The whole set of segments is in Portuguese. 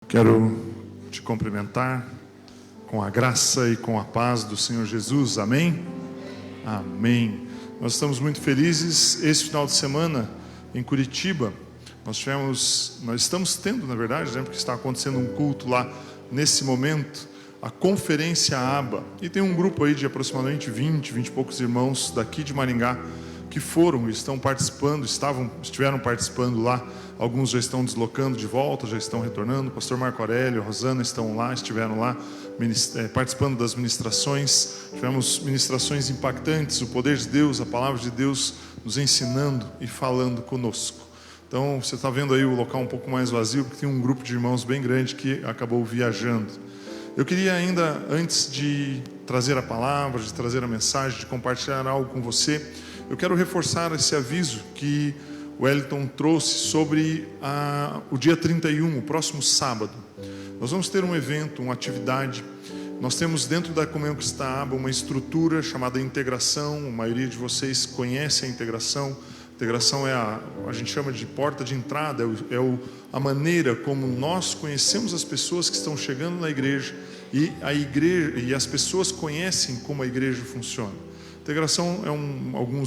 Quero te cumprimentar com a graça e com a paz do Senhor Jesus, amém? Amém. Nós estamos muito felizes. Esse final de semana em Curitiba, nós estamos tendo, na verdade, porque está acontecendo um culto lá nesse momento, a Conferência ABA, e tem um grupo aí de aproximadamente 20 e poucos irmãos daqui de Maringá que foram e estão participando, estiveram participando lá. Alguns já estão deslocando de volta, já estão retornando. O pastor Marco Aurélio, a Rosana estiveram lá participando das ministrações. Tivemos ministrações impactantes, o poder de Deus, a palavra de Deus nos ensinando e falando conosco. Então você está vendo aí o local um pouco mais vazio, porque tem um grupo de irmãos bem grande que acabou viajando. Eu queria ainda, antes de trazer a palavra, de trazer a mensagem, de compartilhar algo com você, eu quero reforçar esse aviso que o Wellington trouxe sobre o dia 31, o próximo sábado. Nós vamos ter um evento, uma atividade. Nós temos dentro da Comunhão Cristã ABA uma estrutura chamada integração. A maioria de vocês conhece a integração. A integração é a gente chama de porta de entrada, a maneira como nós conhecemos as pessoas que estão chegando na igreja e as pessoas conhecem como a igreja funciona. Integração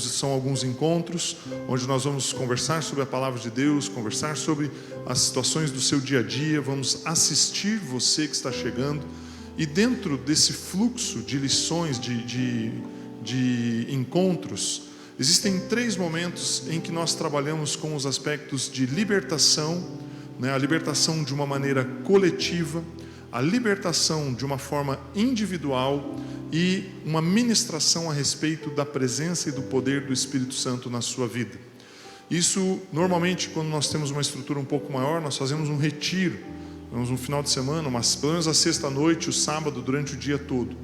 são alguns encontros onde nós vamos conversar sobre a palavra de Deus, conversar sobre as situações do seu dia a dia, vamos assistir você que está chegando, e dentro desse fluxo de lições, de encontros, existem 3 momentos em que nós trabalhamos com os aspectos de libertação, a libertação de uma maneira coletiva, a libertação de uma forma individual e uma ministração a respeito da presença e do poder do Espírito Santo na sua vida. Isso, normalmente, quando nós temos uma estrutura um pouco maior, nós fazemos um retiro, um final de semana, pelo menos a sexta-noite, o sábado, durante o dia todo.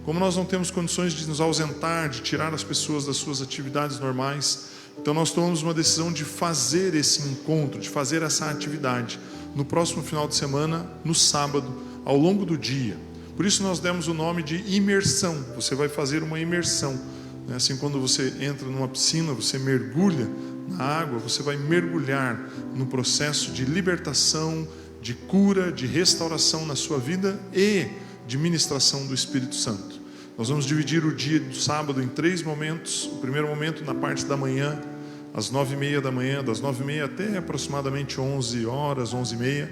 Como nós não temos condições de nos ausentar, de tirar as pessoas das suas atividades normais, então nós tomamos uma decisão de fazer esse encontro, de fazer essa atividade no próximo final de semana, no sábado, ao longo do dia. Por isso nós demos o nome de imersão. Você vai fazer uma imersão, assim, quando você entra numa piscina, você mergulha na água, você vai mergulhar no processo de libertação, de cura, de restauração na sua vida e de ministração do Espírito Santo. Nós vamos dividir o dia do sábado em 3 momentos. O primeiro momento na parte da manhã, às 9h30 da manhã, das 9h30 até aproximadamente 11 horas, 11h30,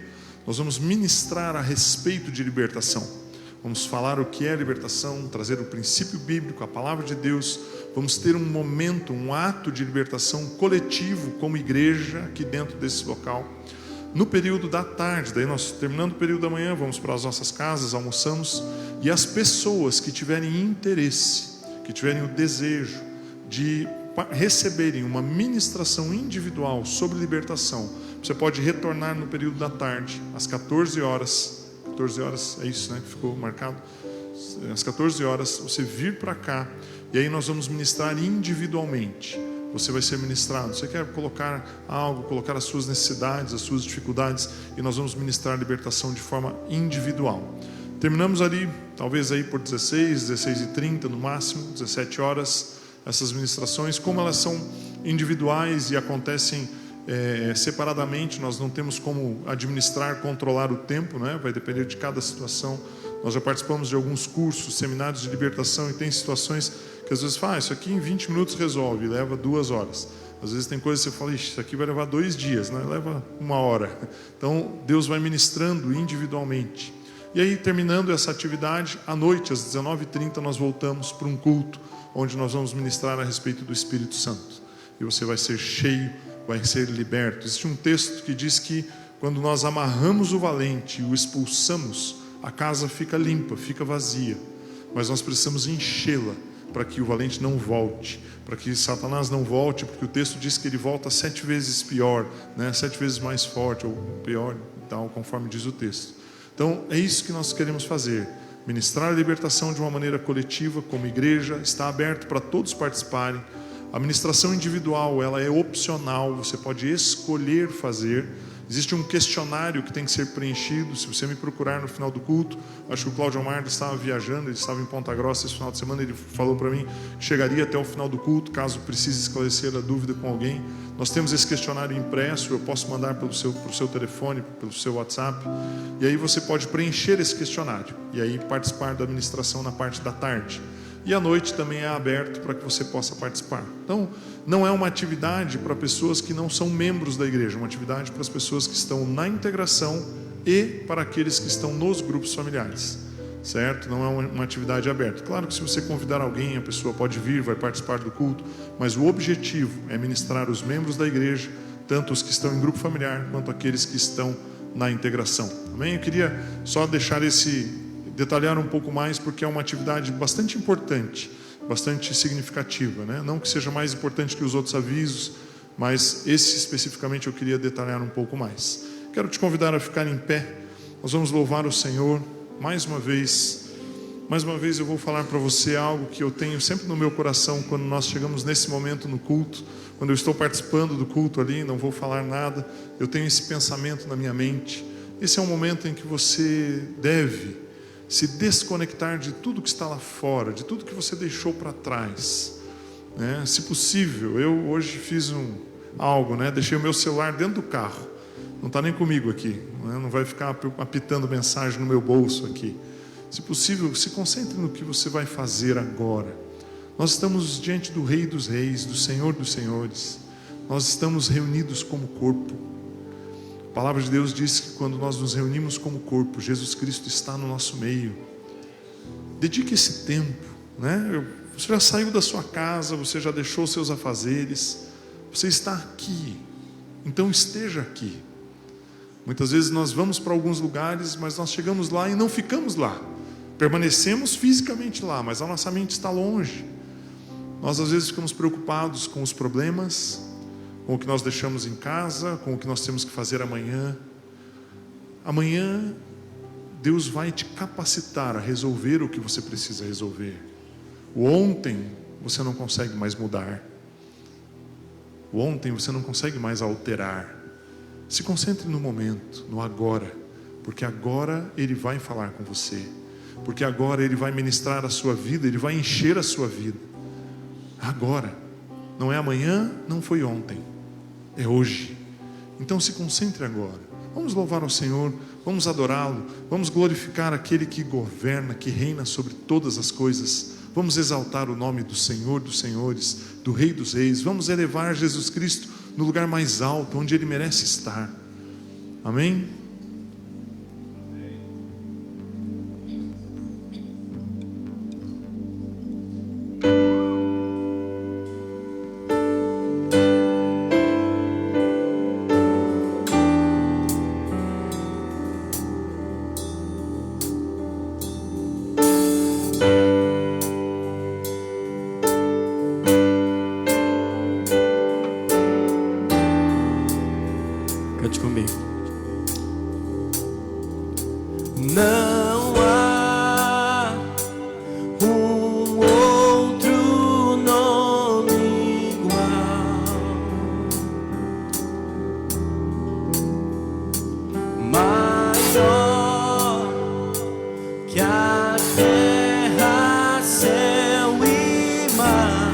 nós vamos ministrar a respeito de libertação. Vamos falar o que é libertação, trazer o princípio bíblico, a palavra de Deus. Vamos ter um momento, um ato de libertação coletivo como igreja aqui dentro desse local. No período da tarde, daí nós terminando o período da manhã, vamos para as nossas casas, almoçamos, e as pessoas que tiverem interesse, que tiverem o desejo de receberem uma ministração individual sobre libertação, você pode retornar no período da tarde, às 14 horas, 14 horas, é isso, que ficou marcado, às 14 horas, você vir para cá, e aí nós vamos ministrar individualmente. Você vai ser ministrado. Você quer colocar algo, colocar as suas necessidades, as suas dificuldades, e nós vamos ministrar a libertação de forma individual. Terminamos ali, talvez aí por 16h30 no máximo, 17 horas, essas ministrações. Como elas são individuais e acontecem separadamente, nós não temos como administrar, controlar o tempo, vai depender de cada situação. Nós já participamos de alguns cursos, seminários de libertação, e tem situações que às vezes isso aqui em 20 minutos resolve, leva 2 horas. Às vezes tem coisas que você fala, isso aqui vai levar 2 dias, leva 1 hora. Então Deus vai ministrando individualmente. E aí, terminando essa atividade, à noite, às 19h30, nós voltamos para um culto, onde nós vamos ministrar a respeito do Espírito Santo. E você vai ser cheio, vai ser liberto. Existe um texto que diz que quando nós amarramos o valente e o expulsamos, a casa fica limpa, fica vazia. Mas nós precisamos enchê-la para que o valente não volte, para que Satanás não volte, porque o texto diz que ele volta 7 vezes pior, 7 vezes mais forte, ou pior, tal, conforme diz o texto. Então é isso que nós queremos fazer, ministrar a libertação de uma maneira coletiva, como igreja. Está aberto para todos participarem. A ministração individual, ela é opcional, você pode escolher fazer, Existe um questionário que tem que ser preenchido. Se você me procurar no final do culto, acho que o Cláudio Amar estava viajando, ele estava em Ponta Grossa esse final de semana, ele falou para mim que chegaria até o final do culto, caso precise esclarecer a dúvida com alguém. Nós temos esse questionário impresso, eu posso mandar pro seu telefone, pelo seu WhatsApp, e aí você pode preencher esse questionário, e aí participar da administração na parte da tarde. E à noite também é aberto para que você possa participar. Então, não é uma atividade para pessoas que não são membros da igreja, é uma atividade para as pessoas que estão na integração e para aqueles que estão nos grupos familiares, certo? Não é uma atividade aberta. Claro que se você convidar alguém, a pessoa pode vir, vai participar do culto, mas o objetivo é ministrar os membros da igreja, tanto os que estão em grupo familiar, quanto aqueles que estão na integração. Amém? Eu queria só detalhar um pouco mais, porque é uma atividade bastante importante, bastante significativa, né? Não que seja mais importante que os outros avisos, mas esse especificamente eu queria detalhar um pouco mais. Quero te convidar a ficar em pé. Nós vamos louvar o Senhor mais uma vez. Mais uma vez eu vou falar para você algo que eu tenho sempre no meu coração quando nós chegamos nesse momento no culto. Quando eu estou participando do culto ali, não vou falar nada, eu tenho esse pensamento na minha mente. Esse é um momento em que você deve se desconectar de tudo que está lá fora, de tudo que você deixou para trás, né? Se possível, eu hoje fiz algo, né? Deixei o meu celular dentro do carro, não está nem comigo aqui, né? Não vai ficar apitando mensagem no meu bolso aqui. Se possível, se concentre no que você vai fazer agora. Nós estamos diante do Rei dos Reis, do Senhor dos Senhores. Nós estamos reunidos como corpo. A palavra de Deus diz que quando nós nos reunimos como corpo, Jesus Cristo está no nosso meio. Dedique esse tempo, né? Você já saiu da sua casa, você já deixou seus afazeres, você está aqui, então esteja aqui. Muitas vezes nós vamos para alguns lugares, mas nós chegamos lá e não ficamos lá. Permanecemos fisicamente lá, mas a nossa mente está longe. Nós às vezes ficamos preocupados com os problemas, com o que nós deixamos em casa, com o que nós temos que fazer amanhã. Amanhã, Deus vai te capacitar a resolver o que você precisa resolver. O ontem, você não consegue mais mudar. O ontem, você não consegue mais alterar. Se concentre no momento, no agora. Porque agora Ele vai falar com você. Porque agora Ele vai ministrar a sua vida, Ele vai encher a sua vida. Agora. Não é amanhã, não foi ontem. É hoje. Então se concentre agora. Vamos louvar ao Senhor, vamos adorá-lo, vamos glorificar aquele que governa, que reina sobre todas as coisas. Vamos exaltar o nome do Senhor dos Senhores, do Rei dos Reis. Vamos elevar Jesus Cristo no lugar mais alto, onde Ele merece estar. Amém? Cante comigo. Não há um outro nome igual, maior que a terra, céu e mar.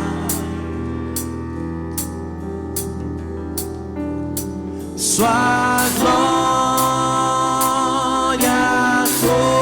Sua glória toda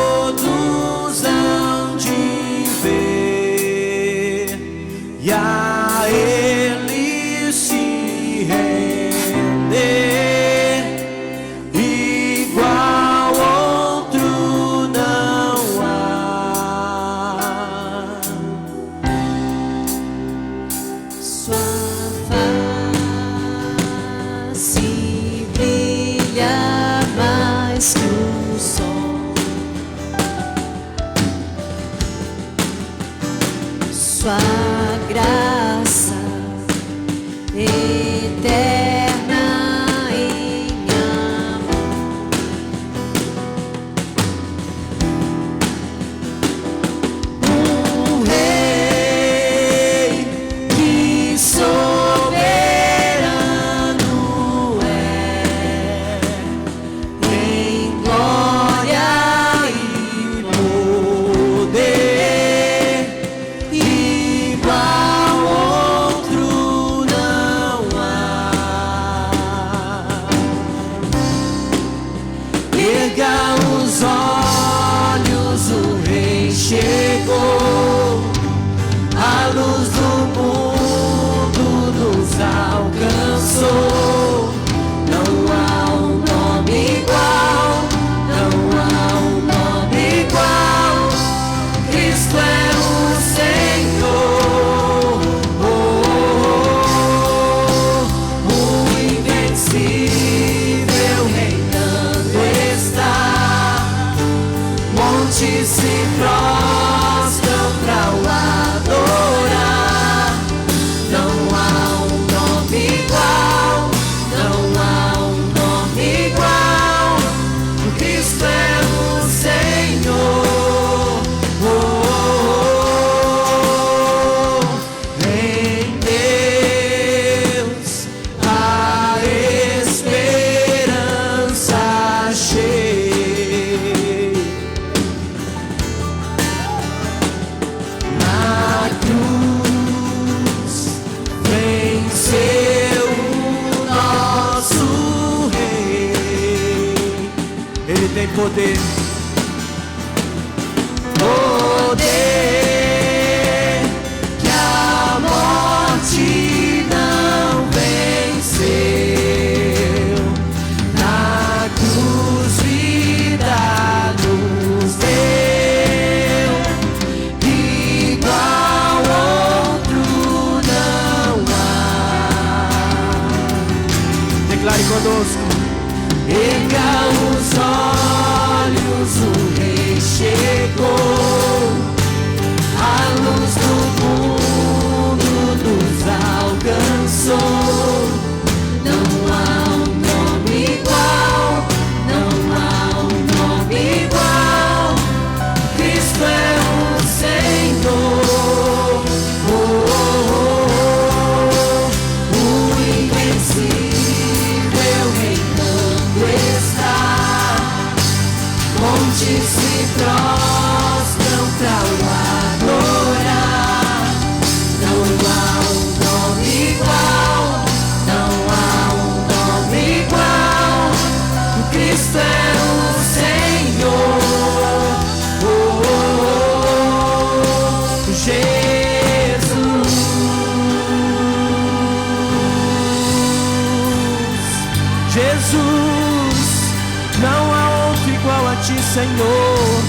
tem poder. Poder que a morte não venceu. Na cruz vida nos deu. Igual outro não há. Declare conosco. Erga os olhos, o Rei chegou. A luz do mundo nos alcançou. Não há um nome igual, não há um nome igual. Cristo é o Senhor. Oh, oh, oh, oh. O invencível reinando está. Montes se prostram pra o adorar. Não há um nome igual, não há um nome igual. O Cristo é o Senhor. Oh, oh, oh, Jesus. Jesus, não há outro igual a ti, Senhor.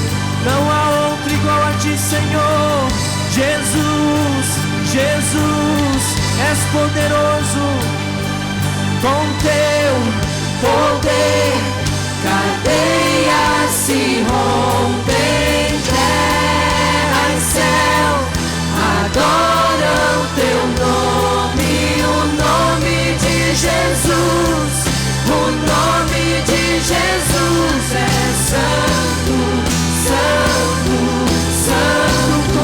Não há outro igual a ti, Senhor. Jesus, Jesus, és poderoso. Com teu poder, cadeias se rompem, terra e céu adoram teu nome, o nome de Jesus. O nome de Jesus é santo, santo, santo.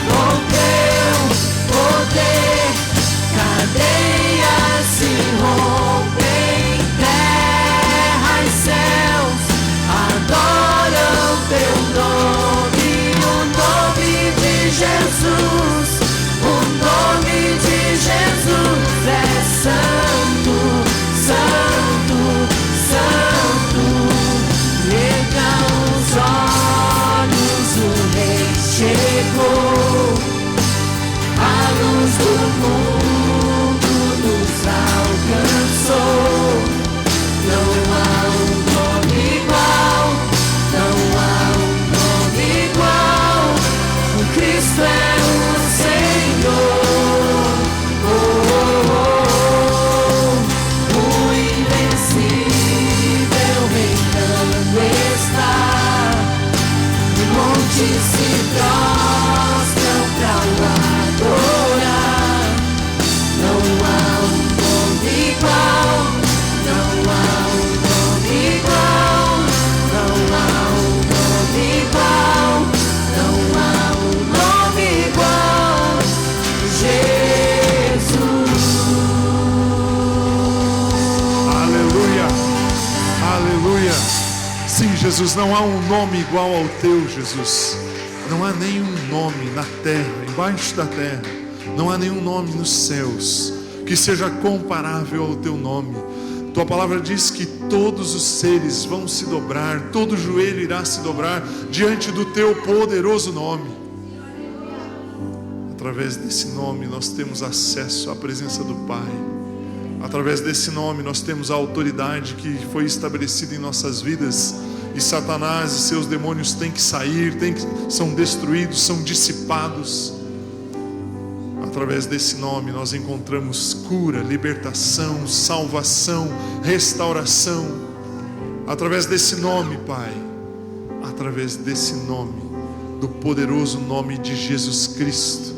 Com teu poder, cadeias se rompem, terra e céus adoram teu nome, o nome de Jesus. O nome de Jesus é santo, santo, santo. Erga os olhos, o Rei chegou. A luz do mundo nos alcançou. Não há um nome igual, não há um nome igual. O Cristo é o Senhor. Oh, oh, oh, oh. O invencível reinando está. Montes se prostram pra o adorar. Não há um nome igual, não há um nome igual, não há um nome igual, não há um nome igual. Jesus. Aleluia, aleluia. Sim, Jesus, não há um nome igual ao teu, Jesus. Não há nenhum nome na terra, embaixo da terra. Não há nenhum nome nos céus que seja comparável ao teu nome. Tua palavra diz que todos os seres vão se dobrar, todo joelho irá se dobrar diante do teu poderoso nome. Através desse nome nós temos acesso à presença do Pai. Através desse nome nós temos a autoridade que foi estabelecida em nossas vidas. E Satanás e seus demônios têm que sair, são destruídos, são dissipados. Através desse nome nós encontramos cura, libertação, salvação, restauração. Através desse nome, Pai, através desse nome, do poderoso nome de Jesus Cristo.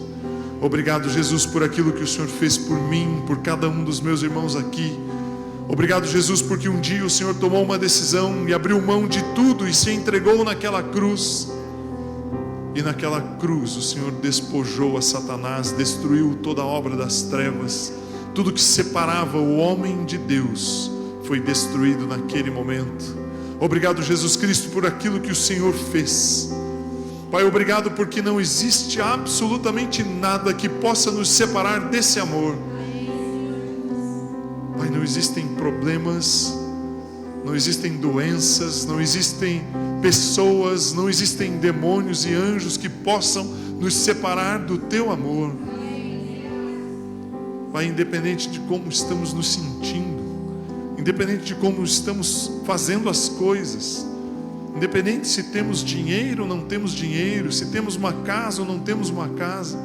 Obrigado, Jesus, por aquilo que o Senhor fez por mim, por cada um dos meus irmãos aqui. Obrigado, Jesus, porque um dia o Senhor tomou uma decisão e abriu mão de tudo e se entregou naquela cruz. E naquela cruz o Senhor despojou a Satanás, destruiu toda a obra das trevas. Tudo que separava o homem de Deus foi destruído naquele momento. Obrigado, Jesus Cristo, por aquilo que o Senhor fez. Pai, obrigado porque não existe absolutamente nada que possa nos separar desse amor. Pai, não existem problemas, não existem doenças, não existem pessoas, não existem demônios e anjos que possam nos separar do Teu amor. Pai, independente de como estamos nos sentindo, independente de como estamos fazendo as coisas, independente se temos dinheiro ou não temos dinheiro, se temos uma casa ou não temos uma casa,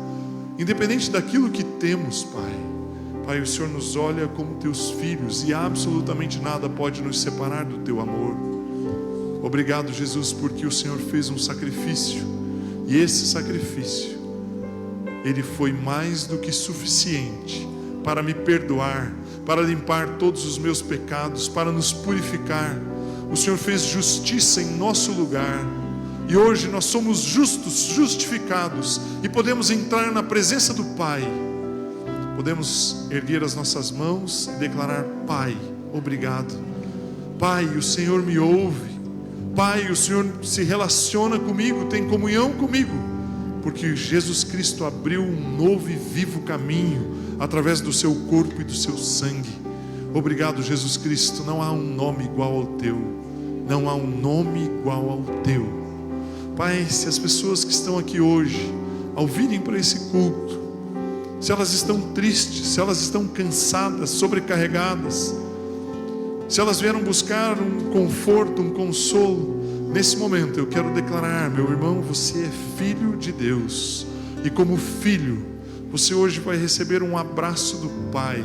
independente daquilo que temos, Pai, o Senhor nos olha como Teus filhos e absolutamente nada pode nos separar do Teu amor. Obrigado, Jesus, porque o Senhor fez um sacrifício, e esse sacrifício, ele foi mais do que suficiente para me perdoar, para limpar todos os meus pecados, para nos purificar. O Senhor fez justiça em nosso lugar, e hoje nós somos justos, justificados, e podemos entrar na presença do Pai. Podemos erguer as nossas mãos e declarar: Pai, obrigado. Pai, o Senhor me ouve. Pai, o Senhor se relaciona comigo, tem comunhão comigo, porque Jesus Cristo abriu um novo e vivo caminho através do Seu corpo e do Seu sangue. Obrigado, Jesus Cristo. Não há um nome igual ao Teu, não há um nome igual ao Teu. Pai, se as pessoas que estão aqui hoje, ao virem para esse culto, se elas estão tristes, se elas estão cansadas, sobrecarregadas, se elas vieram buscar um conforto, um consolo, nesse momento eu quero declarar: meu irmão, você é filho de Deus, e como filho, você hoje vai receber um abraço do Pai.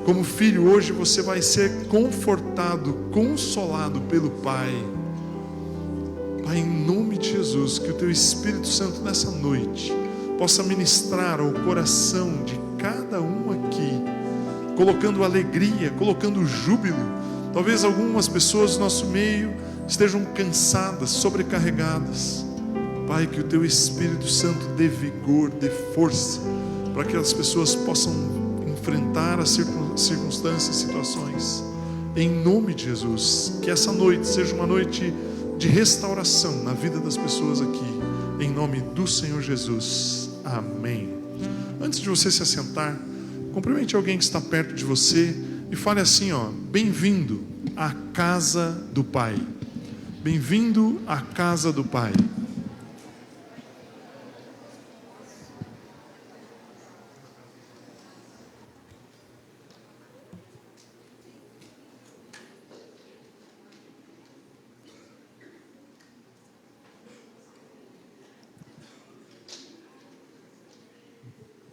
Como filho, hoje você vai ser confortado, consolado pelo Pai. Pai, em nome de Jesus, que o Teu Espírito Santo nessa noite possa ministrar ao coração de cada um aqui, colocando alegria, colocando júbilo. Talvez algumas pessoas do nosso meio estejam cansadas, sobrecarregadas. Pai, que o Teu Espírito Santo dê vigor, dê força, para que as pessoas possam enfrentar as circunstâncias, situações. Em nome de Jesus, que essa noite seja uma noite de restauração na vida das pessoas aqui, em nome do Senhor Jesus. Amém. Antes de você se assentar, cumprimente alguém que está perto de você e fale assim: bem-vindo à casa do Pai. Bem-vindo à casa do Pai.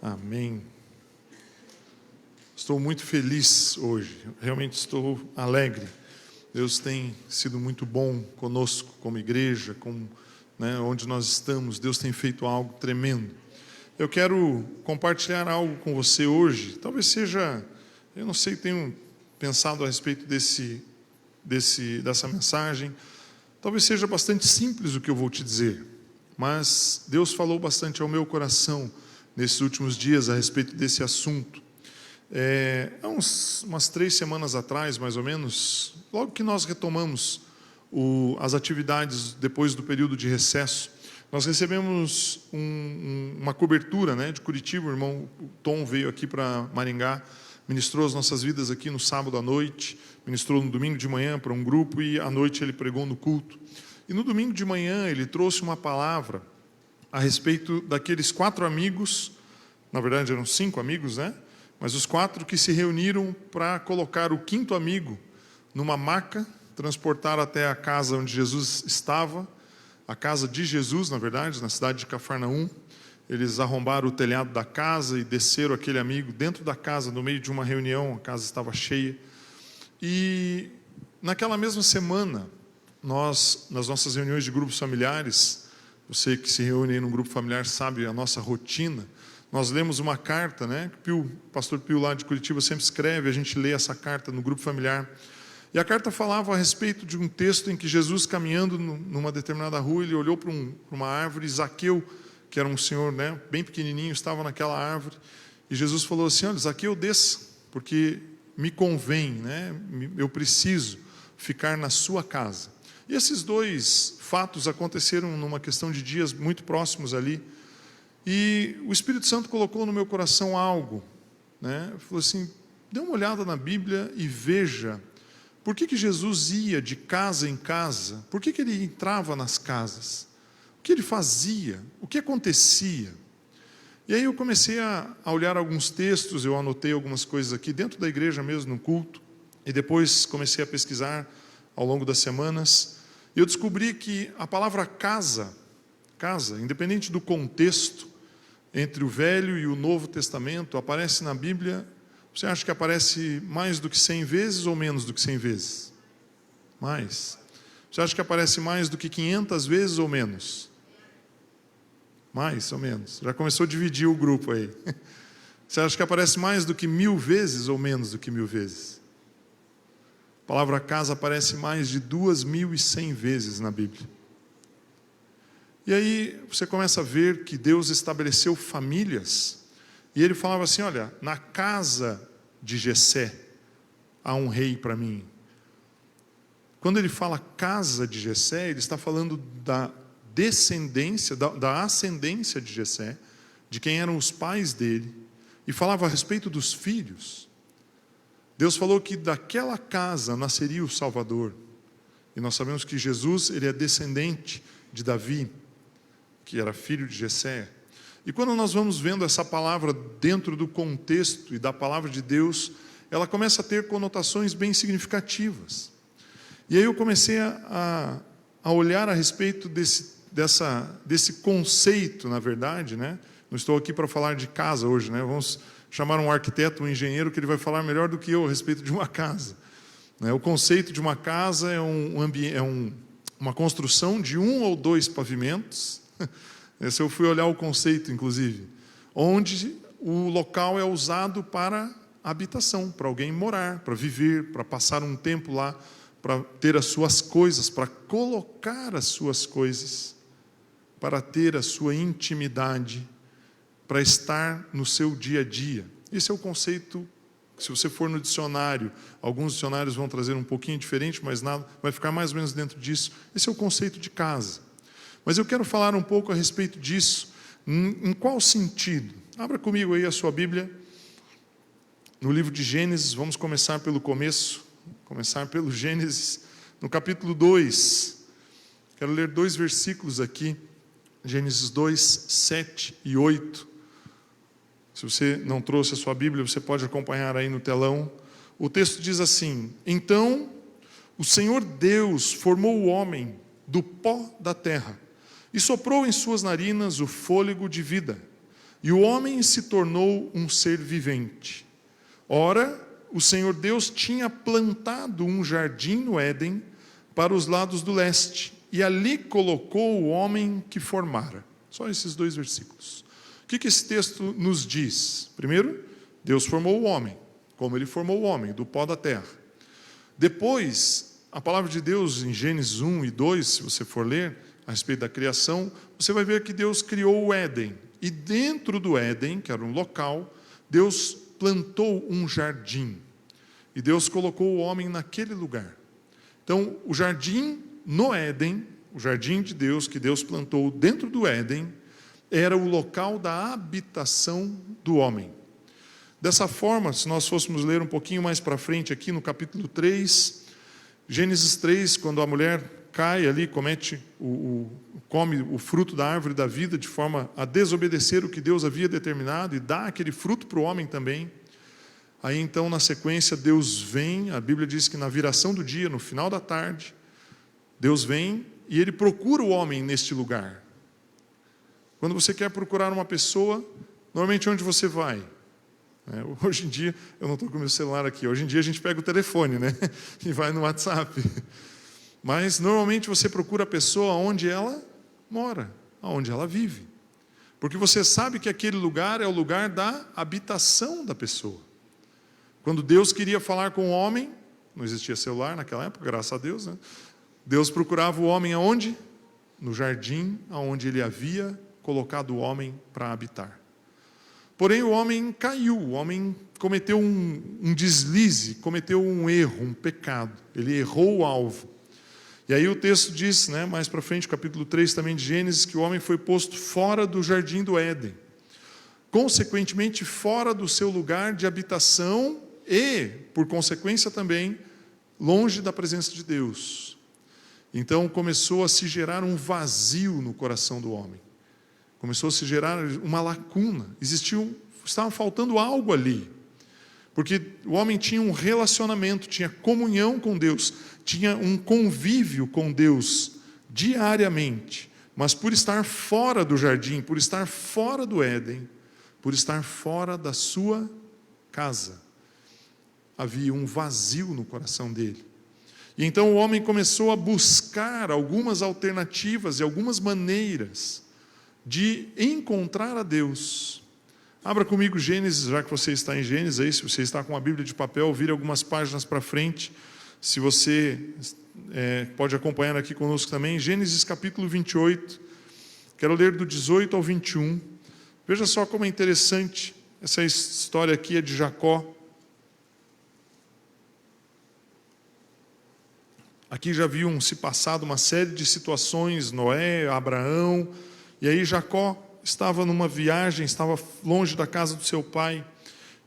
Amém. Estou muito feliz hoje, realmente estou alegre. Deus tem sido muito bom conosco, como igreja, onde nós estamos. Deus tem feito algo tremendo. Eu quero compartilhar algo com você hoje. Talvez seja, eu não sei, tenho pensado a respeito dessa mensagem. Talvez seja bastante simples o que eu vou te dizer, mas Deus falou bastante ao meu coração nesses últimos dias a respeito desse assunto. Há umas 3 semanas atrás, mais ou menos, logo que nós retomamos as atividades depois do período de recesso, nós recebemos uma cobertura, de Curitiba. O irmão Tom veio aqui para Maringá, ministrou as nossas vidas aqui no sábado à noite, ministrou no domingo de manhã para um grupo e à noite ele pregou no culto. E no domingo de manhã ele trouxe uma palavra a respeito daqueles 4 amigos, na verdade eram 5 amigos, mas os 4 que se reuniram para colocar o 5º amigo numa maca, transportar até a casa onde Jesus estava, a casa de Jesus, na verdade, na cidade de Cafarnaum. Eles arrombaram o telhado da casa e desceram aquele amigo dentro da casa, no meio de uma reunião. A casa estava cheia. E naquela mesma semana, nas nossas reuniões de grupos familiares, você que se reúne aí num grupo familiar sabe a nossa rotina. Nós lemos uma carta, que o pastor Pio lá de Curitiba sempre escreve, a gente lê essa carta no grupo familiar. E a carta falava a respeito de um texto em que Jesus, caminhando numa determinada rua, ele olhou para uma árvore, e Zaqueu, que era um senhor bem pequenininho, estava naquela árvore, e Jesus falou assim: olha, Zaqueu, desça, porque me convém, eu preciso ficar na sua casa. E esses 2 fatos aconteceram numa questão de dias muito próximos ali. E o Espírito Santo colocou no meu coração algo, falou assim: dê uma olhada na Bíblia e veja Por que Jesus ia de casa em casa? Por que ele entrava nas casas? O que ele fazia? O que acontecia? E aí eu comecei a olhar alguns textos, eu anotei algumas coisas aqui dentro da igreja mesmo, no culto, e depois comecei a pesquisar ao longo das semanas, e eu descobri que a palavra casa, independente do contexto, entre o Velho e o Novo Testamento, aparece na Bíblia, você acha que aparece mais do que 100 vezes ou menos do que 100 vezes? Mais. Você acha que aparece mais do que 500 vezes ou menos? Mais ou menos. Já começou a dividir o grupo aí. Você acha que aparece mais do que 1000 vezes ou menos do que 1000 vezes? A palavra casa aparece mais de 2100 vezes na Bíblia. E aí você começa a ver que Deus estabeleceu famílias. E ele falava assim, olha, na casa de Jessé há um rei para mim. Quando ele fala casa de Jessé, ele está falando da descendência, da ascendência de Jessé, de quem eram os pais dele, e falava a respeito dos filhos. Deus falou que daquela casa nasceria o Salvador. E nós sabemos que Jesus, ele é descendente de Davi, que era filho de Jessé. E quando nós vamos vendo essa palavra dentro do contexto e da palavra de Deus, ela começa a ter conotações bem significativas. E aí eu comecei a olhar a respeito desse conceito, na verdade, né? Não estou aqui para falar de casa hoje, né? Vamos chamar um arquiteto, um engenheiro, que ele vai falar melhor do que eu a respeito de uma casa. O conceito de uma casa é uma construção de 1 ou 2 pavimentos. Esse eu fui olhar o conceito, inclusive, onde o local é usado para habitação, para alguém morar, para viver, para passar um tempo lá, para ter as suas coisas, para colocar as suas coisas, para ter a sua intimidade, para estar no seu dia a dia. Esse é o conceito, se você for no dicionário, alguns dicionários vão trazer um pouquinho diferente, mas nada, vai ficar mais ou menos dentro disso. Esse é o conceito de casa. Mas eu quero falar um pouco a respeito disso. Em qual sentido? Abra comigo aí a sua Bíblia, no livro de Gênesis, vamos começar pelo começo, começar pelo Gênesis, no capítulo 2. Quero ler 2 versículos aqui, Gênesis 2, 7 e 8. Se você não trouxe a sua Bíblia, você pode acompanhar aí no telão. O texto diz assim: Então o Senhor Deus formou o homem do pó da terra e soprou em suas narinas o fôlego de vida, e o homem se tornou um ser vivente. Ora, o Senhor Deus tinha plantado um jardim no Éden para os lados do leste, e ali colocou o homem que formara. Só esses 2 versículos. O que esse texto nos diz? Primeiro, Deus formou o homem, como ele formou o homem, do pó da terra. Depois, a palavra de Deus em Gênesis 1 e 2, se você for ler a respeito da criação, você vai ver que Deus criou o Éden. E dentro do Éden, que era um local, Deus plantou um jardim. E Deus colocou o homem naquele lugar. Então, o jardim no Éden, o jardim de Deus, que Deus plantou dentro do Éden, era o local da habitação do homem. Dessa forma, se nós fôssemos ler um pouquinho mais para frente aqui no capítulo 3, Gênesis 3, quando a mulher cai ali, come o fruto da árvore da vida de forma a desobedecer o que Deus havia determinado e dá aquele fruto para o homem também. Aí então, na sequência, Deus vem, a Bíblia diz que na viração do dia, no final da tarde, Deus vem e ele procura o homem neste lugar. Quando você quer procurar uma pessoa, normalmente onde você vai? Hoje em dia, eu não estou com o meu celular aqui, hoje em dia a gente pega o telefone, né? E vai no WhatsApp. Mas normalmente você procura a pessoa onde ela mora, onde ela vive. Porque você sabe que aquele lugar é o lugar da habitação da pessoa. Quando Deus queria falar com o homem, não existia celular naquela época, graças a Deus, né? Deus procurava o homem aonde? No jardim, aonde ele havia colocado o homem para habitar. Porém o homem caiu, o homem cometeu um deslize, cometeu um erro, um pecado. Ele errou o alvo. E aí o texto diz, né, mais para frente, capítulo 3 também de Gênesis, que o homem foi posto fora do jardim do Éden. Consequentemente, fora do seu lugar de habitação e, por consequência também, longe da presença de Deus. Então começou a se gerar um vazio no coração do homem. Começou a se gerar uma lacuna. Estava faltando algo ali. Porque o homem tinha um relacionamento, tinha comunhão com Deus, tinha um convívio com Deus diariamente. Mas por estar fora do jardim, por estar fora do Éden, por estar fora da sua casa, havia um vazio no coração dele. E então o homem começou a buscar algumas alternativas e algumas maneiras de encontrar a Deus. Abra comigo Gênesis, já que você está em Gênesis, aí, se você está com a Bíblia de papel, vire algumas páginas para frente. Se você pode acompanhar aqui conosco também, Gênesis capítulo 28, quero ler do 18 ao 21. Veja só como é interessante, essa história aqui é de Jacó. Aqui já haviam se passado uma série de situações, Noé, Abraão, e aí Jacó estava numa viagem, estava longe da casa do seu pai,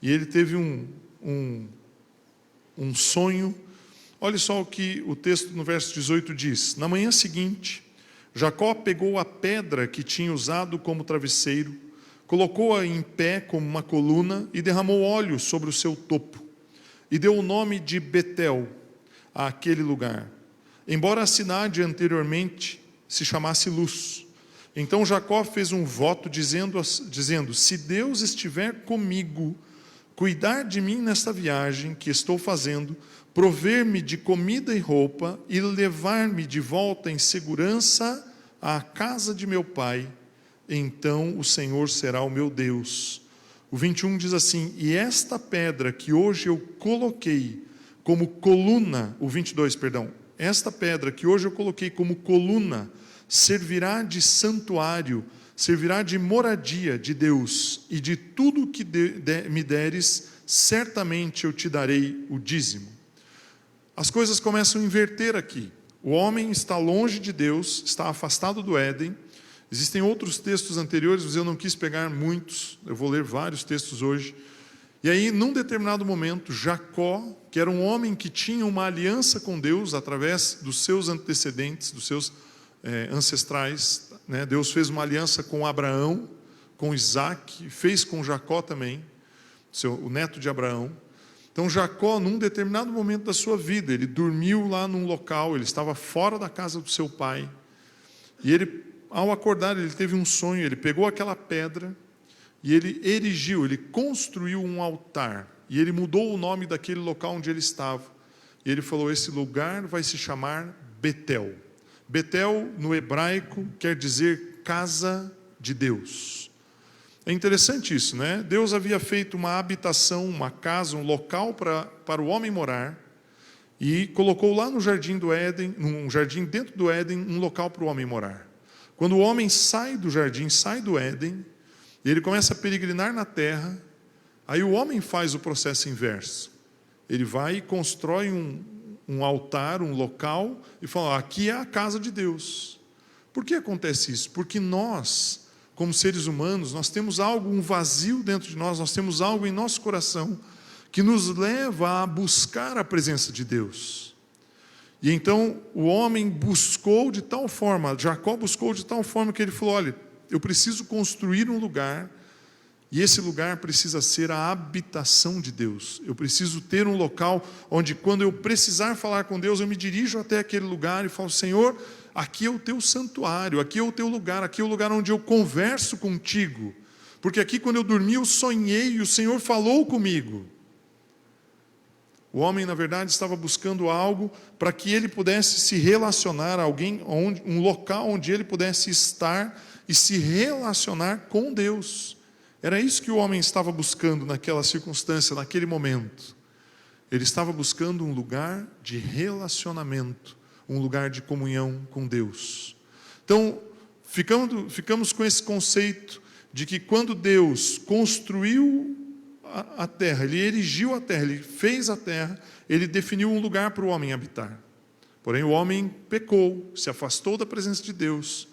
e ele teve um sonho. Olha só o que o texto no verso 18 diz: na manhã seguinte, Jacó pegou a pedra que tinha usado como travesseiro, colocou-a em pé como uma coluna e derramou óleo sobre o seu topo, e deu o nome de Betel àquele lugar, embora a cidade anteriormente se chamasse Luz. Então Jacó fez um voto dizendo: se Deus estiver comigo, cuidar de mim nesta viagem que estou fazendo, prover-me de comida e roupa e levar-me de volta em segurança à casa de meu pai, então o Senhor será o meu Deus. O 21 diz assim: e esta pedra que hoje eu coloquei como coluna, o 22, perdão, esta pedra que hoje eu coloquei como coluna, servirá de santuário, servirá de moradia de Deus, e de tudo que me deres, certamente eu te darei o dízimo. As coisas começam a inverter aqui. O homem está longe de Deus, está afastado do Éden. Existem outros textos anteriores, mas eu não quis pegar muitos, eu vou ler vários textos hoje. E aí, num determinado momento, Jacó, que era um homem que tinha uma aliança com Deus através dos seus antecedentes, dos seus ancestrais, né? Deus fez uma aliança com Abraão, com Isaac, fez com Jacó também, o neto de Abraão. Então Jacó, num determinado momento da sua vida, ele dormiu lá num local, ele estava fora da casa do seu pai, e ele, ao acordar, ele teve um sonho, ele pegou aquela pedra, e ele erigiu, ele construiu um altar, e ele mudou o nome daquele local onde ele estava, e ele falou: esse lugar vai se chamar Betel. Betel, no hebraico, quer dizer casa de Deus. É interessante isso, né? Deus havia feito uma habitação, uma casa, um local para o homem morar, e colocou lá no jardim do Éden, num jardim dentro do Éden, um local para o homem morar. Quando o homem sai do jardim, sai do Éden, e ele começa a peregrinar na terra, aí o homem faz o processo inverso. Ele vai e constrói um altar, um local, e fala: aqui é a casa de Deus. Por que acontece isso? Porque nós, como seres humanos, nós temos algo, um vazio dentro de nós, nós temos algo em nosso coração que nos leva a buscar a presença de Deus. E então o homem buscou de tal forma, Jacó buscou de tal forma que ele falou: olha, eu preciso construir um lugar, e esse lugar precisa ser a habitação de Deus. Eu preciso ter um local onde, quando eu precisar falar com Deus, eu me dirijo até aquele lugar e falo: Senhor, aqui é o teu santuário, aqui é o teu lugar, aqui é o lugar onde eu converso contigo, porque aqui, quando eu dormi, eu sonhei e o Senhor falou comigo. O homem, na verdade, estava buscando algo para que ele pudesse se relacionar a alguém, um local onde ele pudesse estar e se relacionar com Deus. Era isso que o homem estava buscando naquela circunstância, naquele momento. Ele estava buscando um lugar de relacionamento, um lugar de comunhão com Deus. Então, ficamos com esse conceito de que quando Deus construiu a terra, Ele erigiu a terra, Ele fez a terra, Ele definiu um lugar para o homem habitar. Porém, o homem pecou, se afastou da presença de Deus.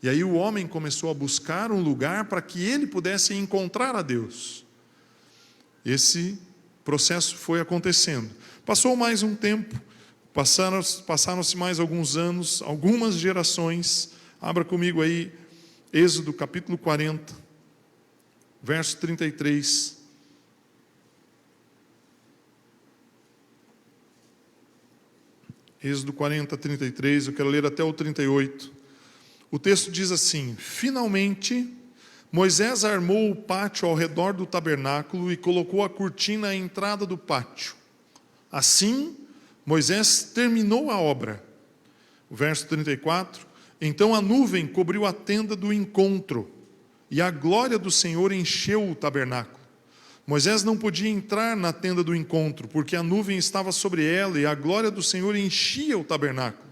E aí o homem começou a buscar um lugar para que ele pudesse encontrar a Deus. Esse processo foi acontecendo. Passou mais um tempo, Passaram-se mais alguns anos, algumas gerações. Abra comigo aí, Êxodo capítulo 40, verso 33. Êxodo 40, 33, eu quero ler até o 38. O texto diz assim: finalmente, Moisés armou o pátio ao redor do tabernáculo e colocou a cortina à entrada do pátio. Assim, Moisés terminou a obra. O verso 34, então a nuvem cobriu a tenda do encontro, e a glória do Senhor encheu o tabernáculo. Moisés não podia entrar na tenda do encontro, porque a nuvem estava sobre ela, e a glória do Senhor enchia o tabernáculo.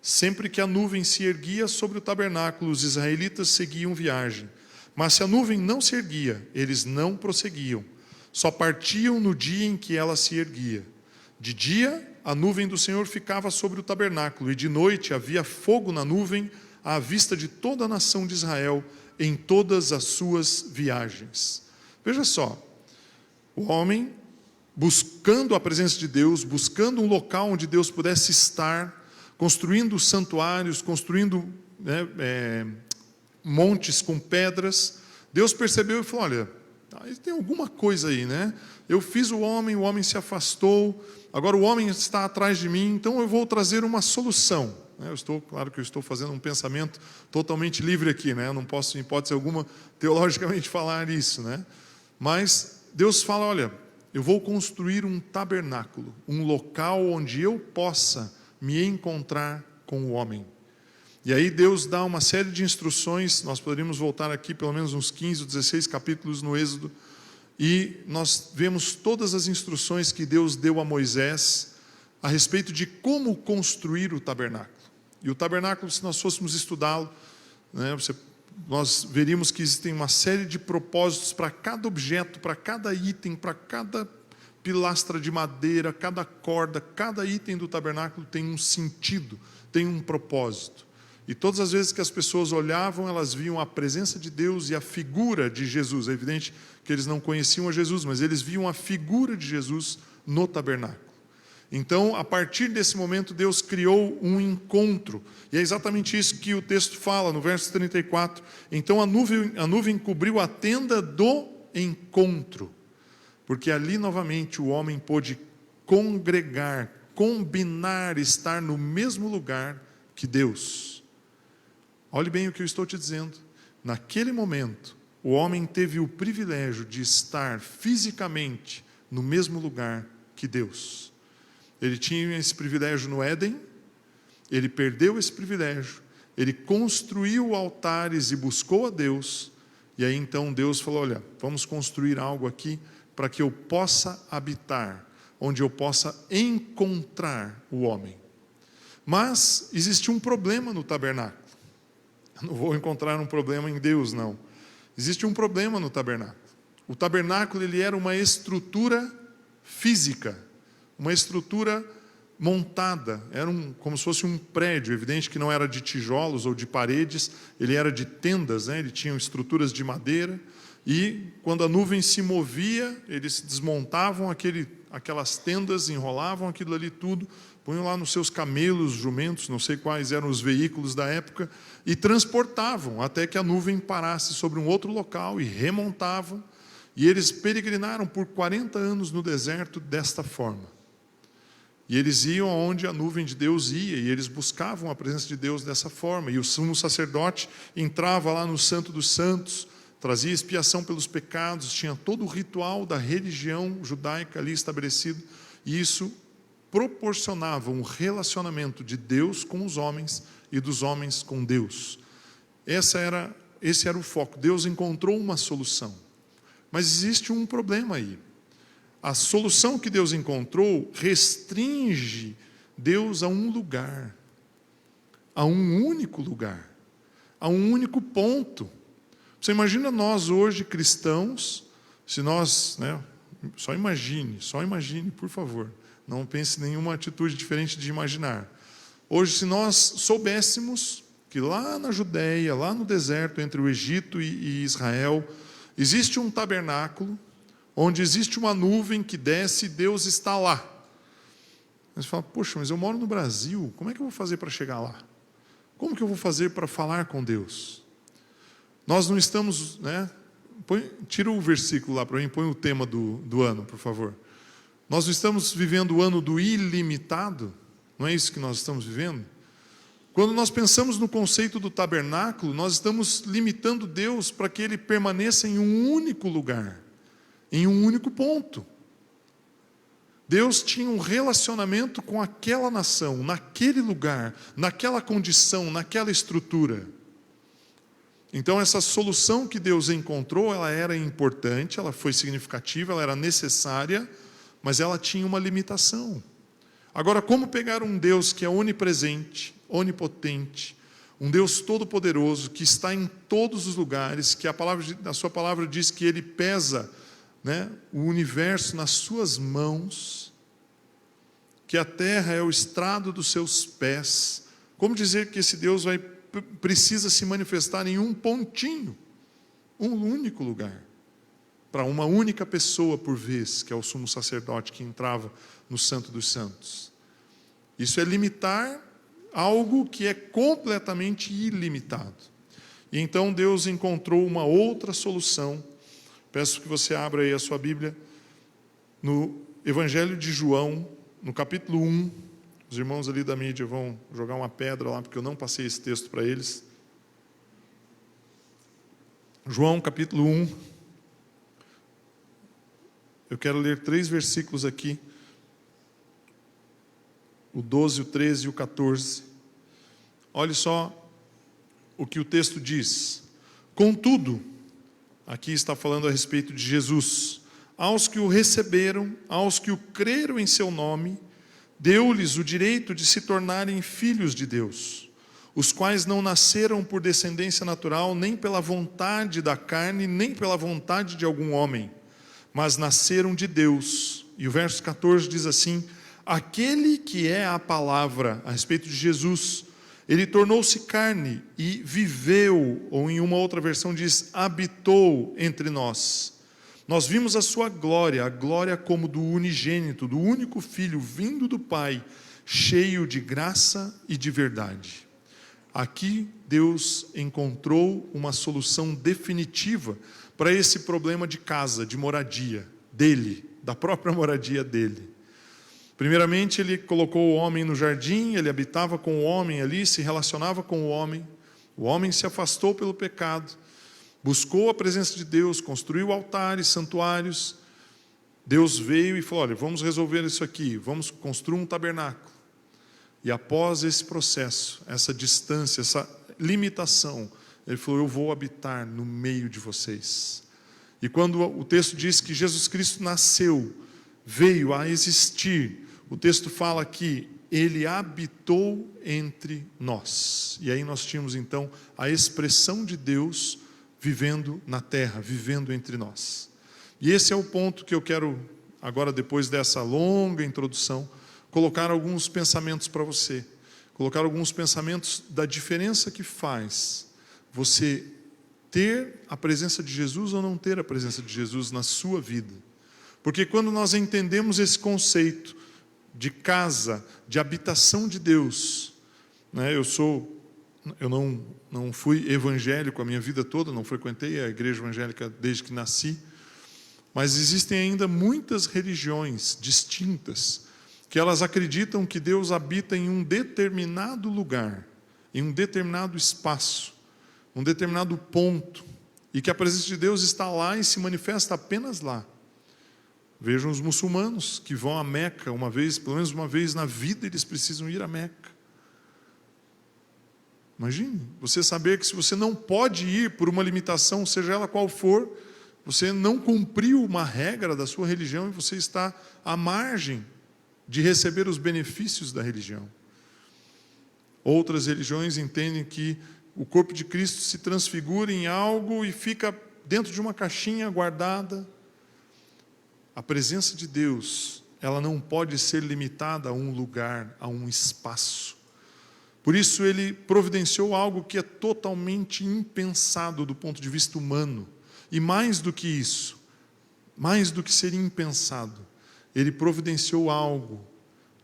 Sempre que a nuvem se erguia sobre o tabernáculo, os israelitas seguiam viagem. Mas se a nuvem não se erguia, eles não prosseguiam. Só partiam no dia em que ela se erguia. De dia, a nuvem do Senhor ficava sobre o tabernáculo, e de noite havia fogo na nuvem, à vista de toda a nação de Israel, em todas as suas viagens. Veja só, o homem buscando a presença de Deus, buscando um local onde Deus pudesse estar, construindo santuários, construindo montes com pedras. Deus percebeu e falou: olha, tem alguma coisa aí, né? Eu fiz o homem se afastou, agora o homem está atrás de mim, então eu vou trazer uma solução. Claro que eu estou fazendo um pensamento totalmente livre aqui, né? Eu não posso, em hipótese alguma, teologicamente falar isso, né? Mas Deus fala: olha, eu vou construir um tabernáculo, um local onde eu possa me encontrar com o homem. E aí Deus dá uma série de instruções. Nós poderíamos voltar aqui pelo menos uns 15 ou 16 capítulos no Êxodo, e nós vemos todas as instruções que Deus deu a Moisés a respeito de como construir o tabernáculo. E o tabernáculo, se nós fôssemos estudá-lo, né, nós veríamos que existem uma série de propósitos para cada objeto, para cada item, para cada pilastra de madeira, cada corda, cada item do tabernáculo tem um sentido, tem um propósito. E todas as vezes que as pessoas olhavam, elas viam a presença de Deus e a figura de Jesus. É evidente que eles não conheciam a Jesus, mas eles viam a figura de Jesus no tabernáculo. Então, a partir desse momento, Deus criou um encontro. E é exatamente isso que o texto fala, no verso 34. Então, a nuvem cobriu a tenda do encontro. Porque ali, novamente, o homem pôde congregar, combinar, estar no mesmo lugar que Deus. Olhe bem o que eu estou te dizendo. Naquele momento, o homem teve o privilégio de estar fisicamente no mesmo lugar que Deus. Ele tinha esse privilégio no Éden, ele perdeu esse privilégio, ele construiu altares e buscou a Deus, e aí então Deus falou: olha, vamos construir algo aqui para que eu possa habitar, onde eu possa encontrar o homem. Mas existe um problema no tabernáculo. Eu não vou encontrar um problema em Deus, não. Existe um problema no tabernáculo. O tabernáculo, ele era uma estrutura física, uma estrutura montada, era como se fosse um prédio. Evidente que não era de tijolos ou de paredes, ele era de tendas, né? Ele tinha estruturas de madeira, e quando a nuvem se movia, eles desmontavam aquelas tendas, enrolavam aquilo ali tudo, punham lá nos seus camelos, jumentos, não sei quais eram os veículos da época, e transportavam até que a nuvem parasse sobre um outro local e remontavam. E eles peregrinaram por 40 anos no deserto desta forma. E eles iam aonde a nuvem de Deus ia, e eles buscavam a presença de Deus dessa forma. E o sumo sacerdote entrava lá no Santo dos Santos, trazia expiação pelos pecados, tinha todo o ritual da religião judaica ali estabelecido, e isso proporcionava um relacionamento de Deus com os homens e dos homens com Deus. Esse era o foco. Deus encontrou uma solução. Mas existe um problema aí. A solução que Deus encontrou restringe Deus a um lugar, a um único lugar, a um único ponto. Você imagina nós hoje, cristãos, se nós, só imagine, por favor, não pense em nenhuma atitude diferente de imaginar. Hoje, se nós soubéssemos que lá na Judéia, lá no deserto, entre o Egito e Israel, existe um tabernáculo, onde existe uma nuvem que desce e Deus está lá. Mas você fala, poxa, mas eu moro no Brasil, como é que eu vou fazer para chegar lá? Como que eu vou fazer para falar com Deus? Nós não estamos, né? Tira o versículo lá para mim, põe o tema do ano, por favor. Nós não estamos vivendo o ano do ilimitado? Não é isso que nós estamos vivendo? Quando nós pensamos no conceito do tabernáculo, nós estamos limitando Deus para que Ele permaneça em um único lugar, em um único ponto. Deus tinha um relacionamento com aquela nação, naquele lugar, naquela condição, naquela estrutura. Então essa solução que Deus encontrou, ela era importante, ela foi significativa, ela era necessária, mas ela tinha uma limitação. Agora, como pegar um Deus que é onipresente, onipotente, um Deus todo-poderoso, que está em todos os lugares, que a sua palavra diz que Ele pesa, né, o universo nas suas mãos, que a terra é o estrado dos seus pés. Como dizer que esse Deus precisa se manifestar em um pontinho, um único lugar, para uma única pessoa por vez, que é o sumo sacerdote que entrava no Santo dos Santos? Isso é limitar algo que é completamente ilimitado. E então Deus encontrou uma outra solução. Peço que você abra aí a sua Bíblia no Evangelho de João, no capítulo 1. Os irmãos ali da mídia vão jogar uma pedra lá, porque eu não passei esse texto para eles. João, capítulo 1. Eu quero ler 3 versículos aqui. O 12, o 13 e o 14. Olhe só o que o texto diz. Contudo, aqui está falando a respeito de Jesus. Aos que o receberam, aos que o creram em seu nome, deu-lhes o direito de se tornarem filhos de Deus, os quais não nasceram por descendência natural, nem pela vontade da carne, nem pela vontade de algum homem, mas nasceram de Deus. E o verso 14 diz assim: aquele que é a palavra, a respeito de Jesus, Ele tornou-se carne e viveu, ou em uma outra versão diz, habitou entre nós. Nós vimos a sua glória, a glória como do unigênito, do único Filho, vindo do Pai, cheio de graça e de verdade. Aqui Deus encontrou uma solução definitiva para esse problema de casa, de moradia, dele, da própria moradia dele. Primeiramente, Ele colocou o homem no jardim, Ele habitava com o homem ali, se relacionava com o homem se afastou pelo pecado, buscou a presença de Deus, construiu altares, santuários. Deus veio e falou, olha, vamos resolver isso aqui, vamos construir um tabernáculo. E após esse processo, essa distância, essa limitação, Ele falou, eu vou habitar no meio de vocês. E quando o texto diz que Jesus Cristo nasceu, veio a existir, o texto fala que Ele habitou entre nós. E aí nós tínhamos então a expressão de Deus vivendo na terra, vivendo entre nós. E esse é o ponto que eu quero, agora depois dessa longa introdução, colocar alguns pensamentos para você. Colocar alguns pensamentos da diferença que faz você ter a presença de Jesus ou não ter a presença de Jesus na sua vida. Porque quando nós entendemos esse conceito de casa, de habitação de Deus, né, eu não fui evangélico a minha vida toda, não frequentei a igreja evangélica desde que nasci, mas existem ainda muitas religiões distintas, que elas acreditam que Deus habita em um determinado lugar, em um determinado espaço, um determinado ponto, e que a presença de Deus está lá e se manifesta apenas lá. Vejam os muçulmanos que vão a Meca uma vez, pelo menos uma vez na vida eles precisam ir a Meca. Imagine, você saber que se você não pode ir por uma limitação, seja ela qual for, você não cumpriu uma regra da sua religião e você está à margem de receber os benefícios da religião. Outras religiões entendem que o corpo de Cristo se transfigura em algo e fica dentro de uma caixinha guardada. A presença de Deus, ela não pode ser limitada a um lugar, a um espaço. Por isso Ele providenciou algo que é totalmente impensado do ponto de vista humano. E mais do que isso, mais do que ser impensado, Ele providenciou algo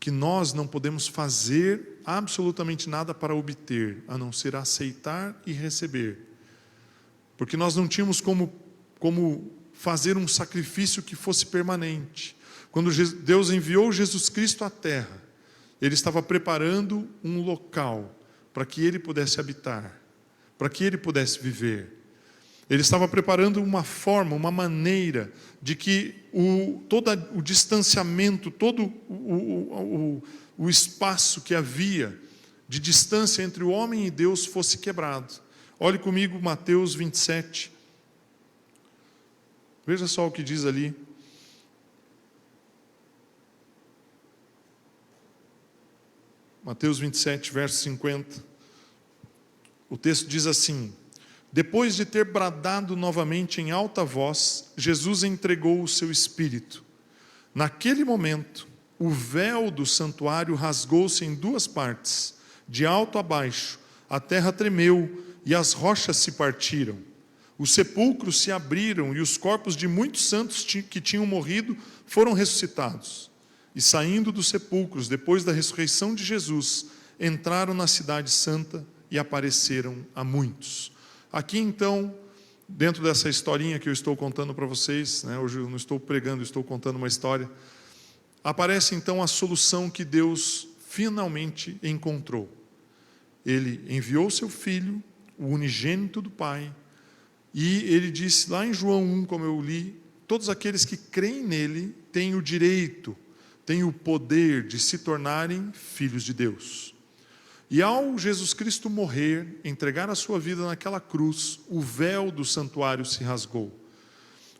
que nós não podemos fazer absolutamente nada para obter, a não ser aceitar e receber. Porque nós não tínhamos como fazer um sacrifício que fosse permanente. Quando Deus enviou Jesus Cristo à terra, Ele estava preparando um local para que Ele pudesse habitar, para que Ele pudesse viver. Ele estava preparando uma forma, uma maneira de que todo o distanciamento, todo o espaço que havia de distância entre o homem e Deus fosse quebrado. Olhe comigo Mateus 27. Veja só o que diz ali. Mateus 27, verso 50. O texto diz assim: depois de ter bradado novamente em alta voz, Jesus entregou o seu espírito. Naquele momento, o véu do santuário rasgou-se em duas partes, de alto a baixo. A terra tremeu e as rochas se partiram. Os sepulcros se abriram e os corpos de muitos santos que tinham morrido foram ressuscitados. E saindo dos sepulcros, depois da ressurreição de Jesus, entraram na cidade santa e apareceram a muitos. Aqui então, dentro dessa historinha que eu estou contando para vocês, né, hoje eu não estou pregando, estou contando uma história, aparece então a solução que Deus finalmente encontrou. Ele enviou seu Filho, o unigênito do Pai, e Ele disse lá em João 1, como eu li, todos aqueles que creem nele têm o direito, têm o poder de se tornarem filhos de Deus. E ao Jesus Cristo morrer, entregar a sua vida naquela cruz, o véu do santuário se rasgou.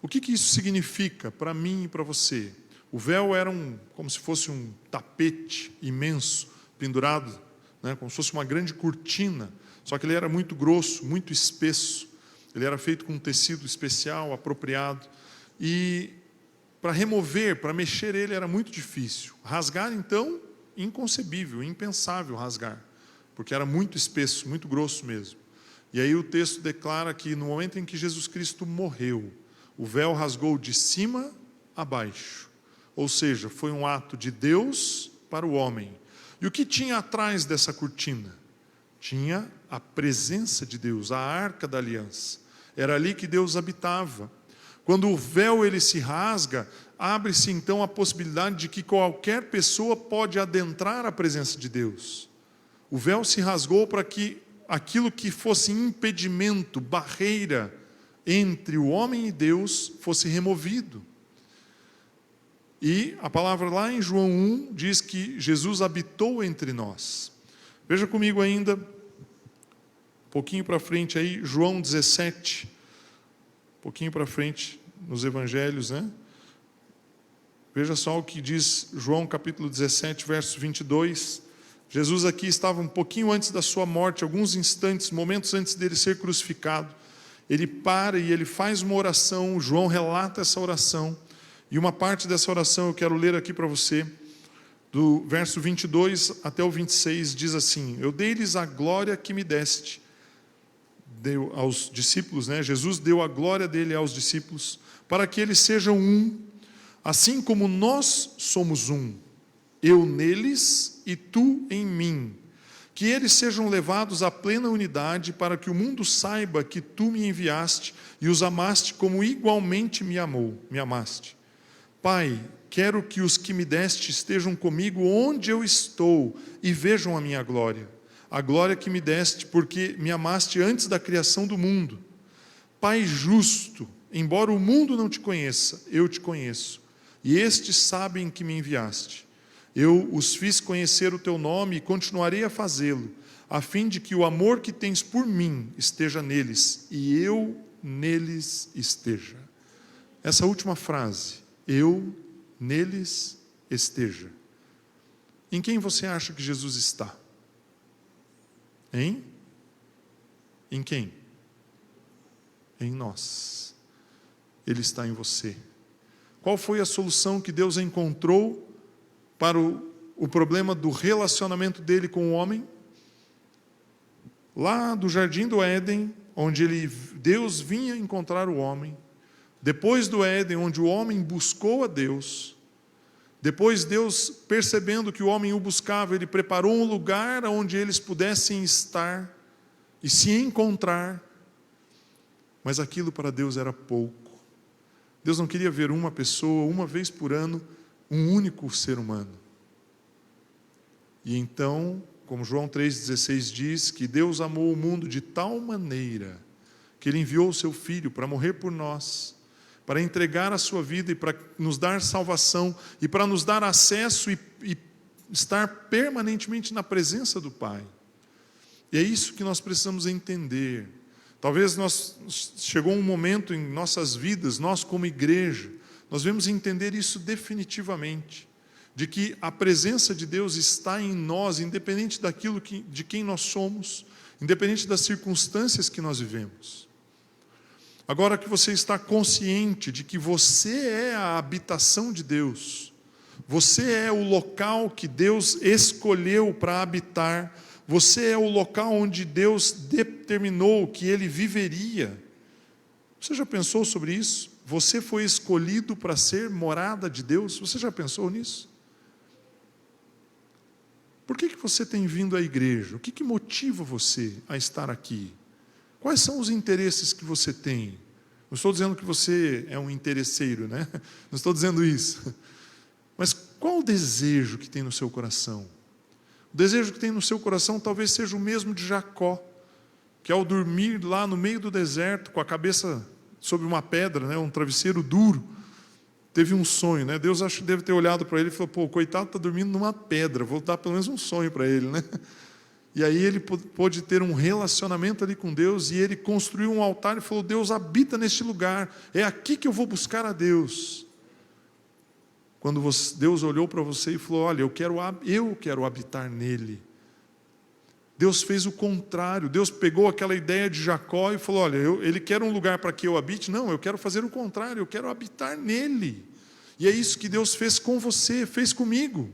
O que isso significa para mim e para você? O véu era como se fosse um tapete imenso, pendurado, né, como se fosse uma grande cortina, só que ele era muito grosso, muito espesso. Ele era feito com um tecido especial, apropriado. E para remover, para mexer ele era muito difícil. Rasgar, então, inconcebível, impensável rasgar, porque era muito espesso, muito grosso mesmo. E aí o texto declara que no momento em que Jesus Cristo morreu, o véu rasgou de cima a baixo. Ou seja, foi um ato de Deus para o homem. E o que tinha atrás dessa cortina? Tinha a presença de Deus, a arca da aliança. Era ali que Deus habitava. Quando o véu ele se rasga, abre-se então a possibilidade de que qualquer pessoa pode adentrar a presença de Deus. O véu se rasgou para que aquilo que fosse impedimento, barreira entre o homem e Deus fosse removido. E a palavra lá em João 1 diz que Jesus habitou entre nós. Veja comigo ainda, um pouquinho para frente aí, João 17, um pouquinho para frente nos evangelhos, né? Veja só o que diz João capítulo 17, verso 22. Jesus aqui estava um pouquinho antes da sua morte, alguns instantes, momentos antes dele ser crucificado. Ele para e ele faz uma oração, João relata essa oração. E uma parte dessa oração eu quero ler aqui para você, do verso 22 até o 26, diz assim: eu dei-lhes a glória que me deste. Deu aos discípulos, né? Jesus deu a glória dele aos discípulos, para que eles sejam um, assim como nós somos um, eu neles e tu em mim, que eles sejam levados à plena unidade, para que o mundo saiba que tu me enviaste e os amaste como igualmente me amaste. Pai, quero que os que me deste estejam comigo onde eu estou e vejam a minha glória, a glória que me deste, porque me amaste antes da criação do mundo. Pai justo, embora o mundo não te conheça, eu te conheço, e estes sabem que me enviaste. Eu os fiz conhecer o teu nome e continuarei a fazê-lo, a fim de que o amor que tens por mim esteja neles, e eu neles esteja. Essa última frase, eu neles esteja. Em quem você acha que Jesus está? Em quem? Em nós. Ele está em você. Qual foi a solução que Deus encontrou para o problema do relacionamento dele com o homem? Lá do jardim do Éden, onde Deus vinha encontrar o homem, depois do Éden, onde o homem buscou a Deus, Depois Deus, percebendo que o homem o buscava, Ele preparou um lugar onde eles pudessem estar e se encontrar. Mas aquilo para Deus era pouco. Deus não queria ver uma pessoa, uma vez por ano, um único ser humano. E então, como João 3,16 diz, que Deus amou o mundo de tal maneira que Ele enviou o seu Filho para morrer por nós, para entregar a sua vida e para nos dar salvação e para nos dar acesso e estar permanentemente na presença do Pai. E é isso que nós precisamos entender. Talvez chegou um momento em nossas vidas, nós como igreja, nós devemos entender isso definitivamente, de que a presença de Deus está em nós, independente de quem nós somos, independente das circunstâncias que nós vivemos. Agora que você está consciente de que você é a habitação de Deus, você é o local que Deus escolheu para habitar, você é o local onde Deus determinou que Ele viveria. Você já pensou sobre isso? Você foi escolhido para ser morada de Deus? Você já pensou nisso? Por que você tem vindo à igreja? O que motiva você a estar aqui? Quais são os interesses que você tem? Não estou dizendo que você é um interesseiro, né? Não estou dizendo isso. Mas qual o desejo que tem no seu coração? O desejo que tem no seu coração talvez seja o mesmo de Jacó, que ao dormir lá no meio do deserto, com a cabeça sobre uma pedra, né, um travesseiro duro, teve um sonho, né? Deus acho que deve ter olhado para ele e falou: pô, coitado, está dormindo numa pedra, vou dar pelo menos um sonho para ele, né? E aí ele pôde ter um relacionamento ali com Deus, e ele construiu um altar e falou: Deus habita neste lugar, é aqui que eu vou buscar a Deus. Quando Deus olhou para você e falou: olha, eu quero habitar nele. Deus fez o contrário. Deus pegou aquela ideia de Jacó e falou: olha, ele quer um lugar para que eu habite. Não, eu quero fazer o contrário, eu quero habitar nele. E é isso que Deus fez com você, fez comigo.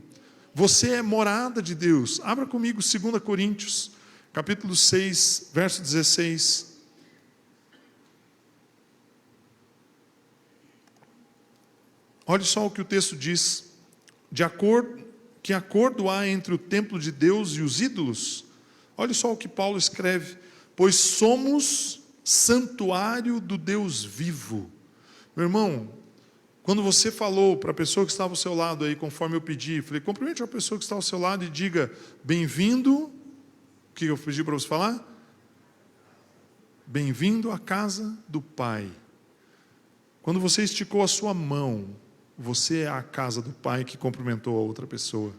Você é morada de Deus. Abra comigo 2 Coríntios, capítulo 6, verso 16. Olha só o que o texto diz: que acordo há entre o templo de Deus e os ídolos? Olha só o que Paulo escreve: pois somos santuário do Deus vivo. Meu irmão, quando você falou para a pessoa que estava ao seu lado aí, conforme eu pedi, falei: cumprimente a pessoa que está ao seu lado e diga: bem-vindo. O que eu pedi para você falar? Bem-vindo à casa do Pai. Quando você esticou a sua mão, você é a casa do Pai que cumprimentou a outra pessoa.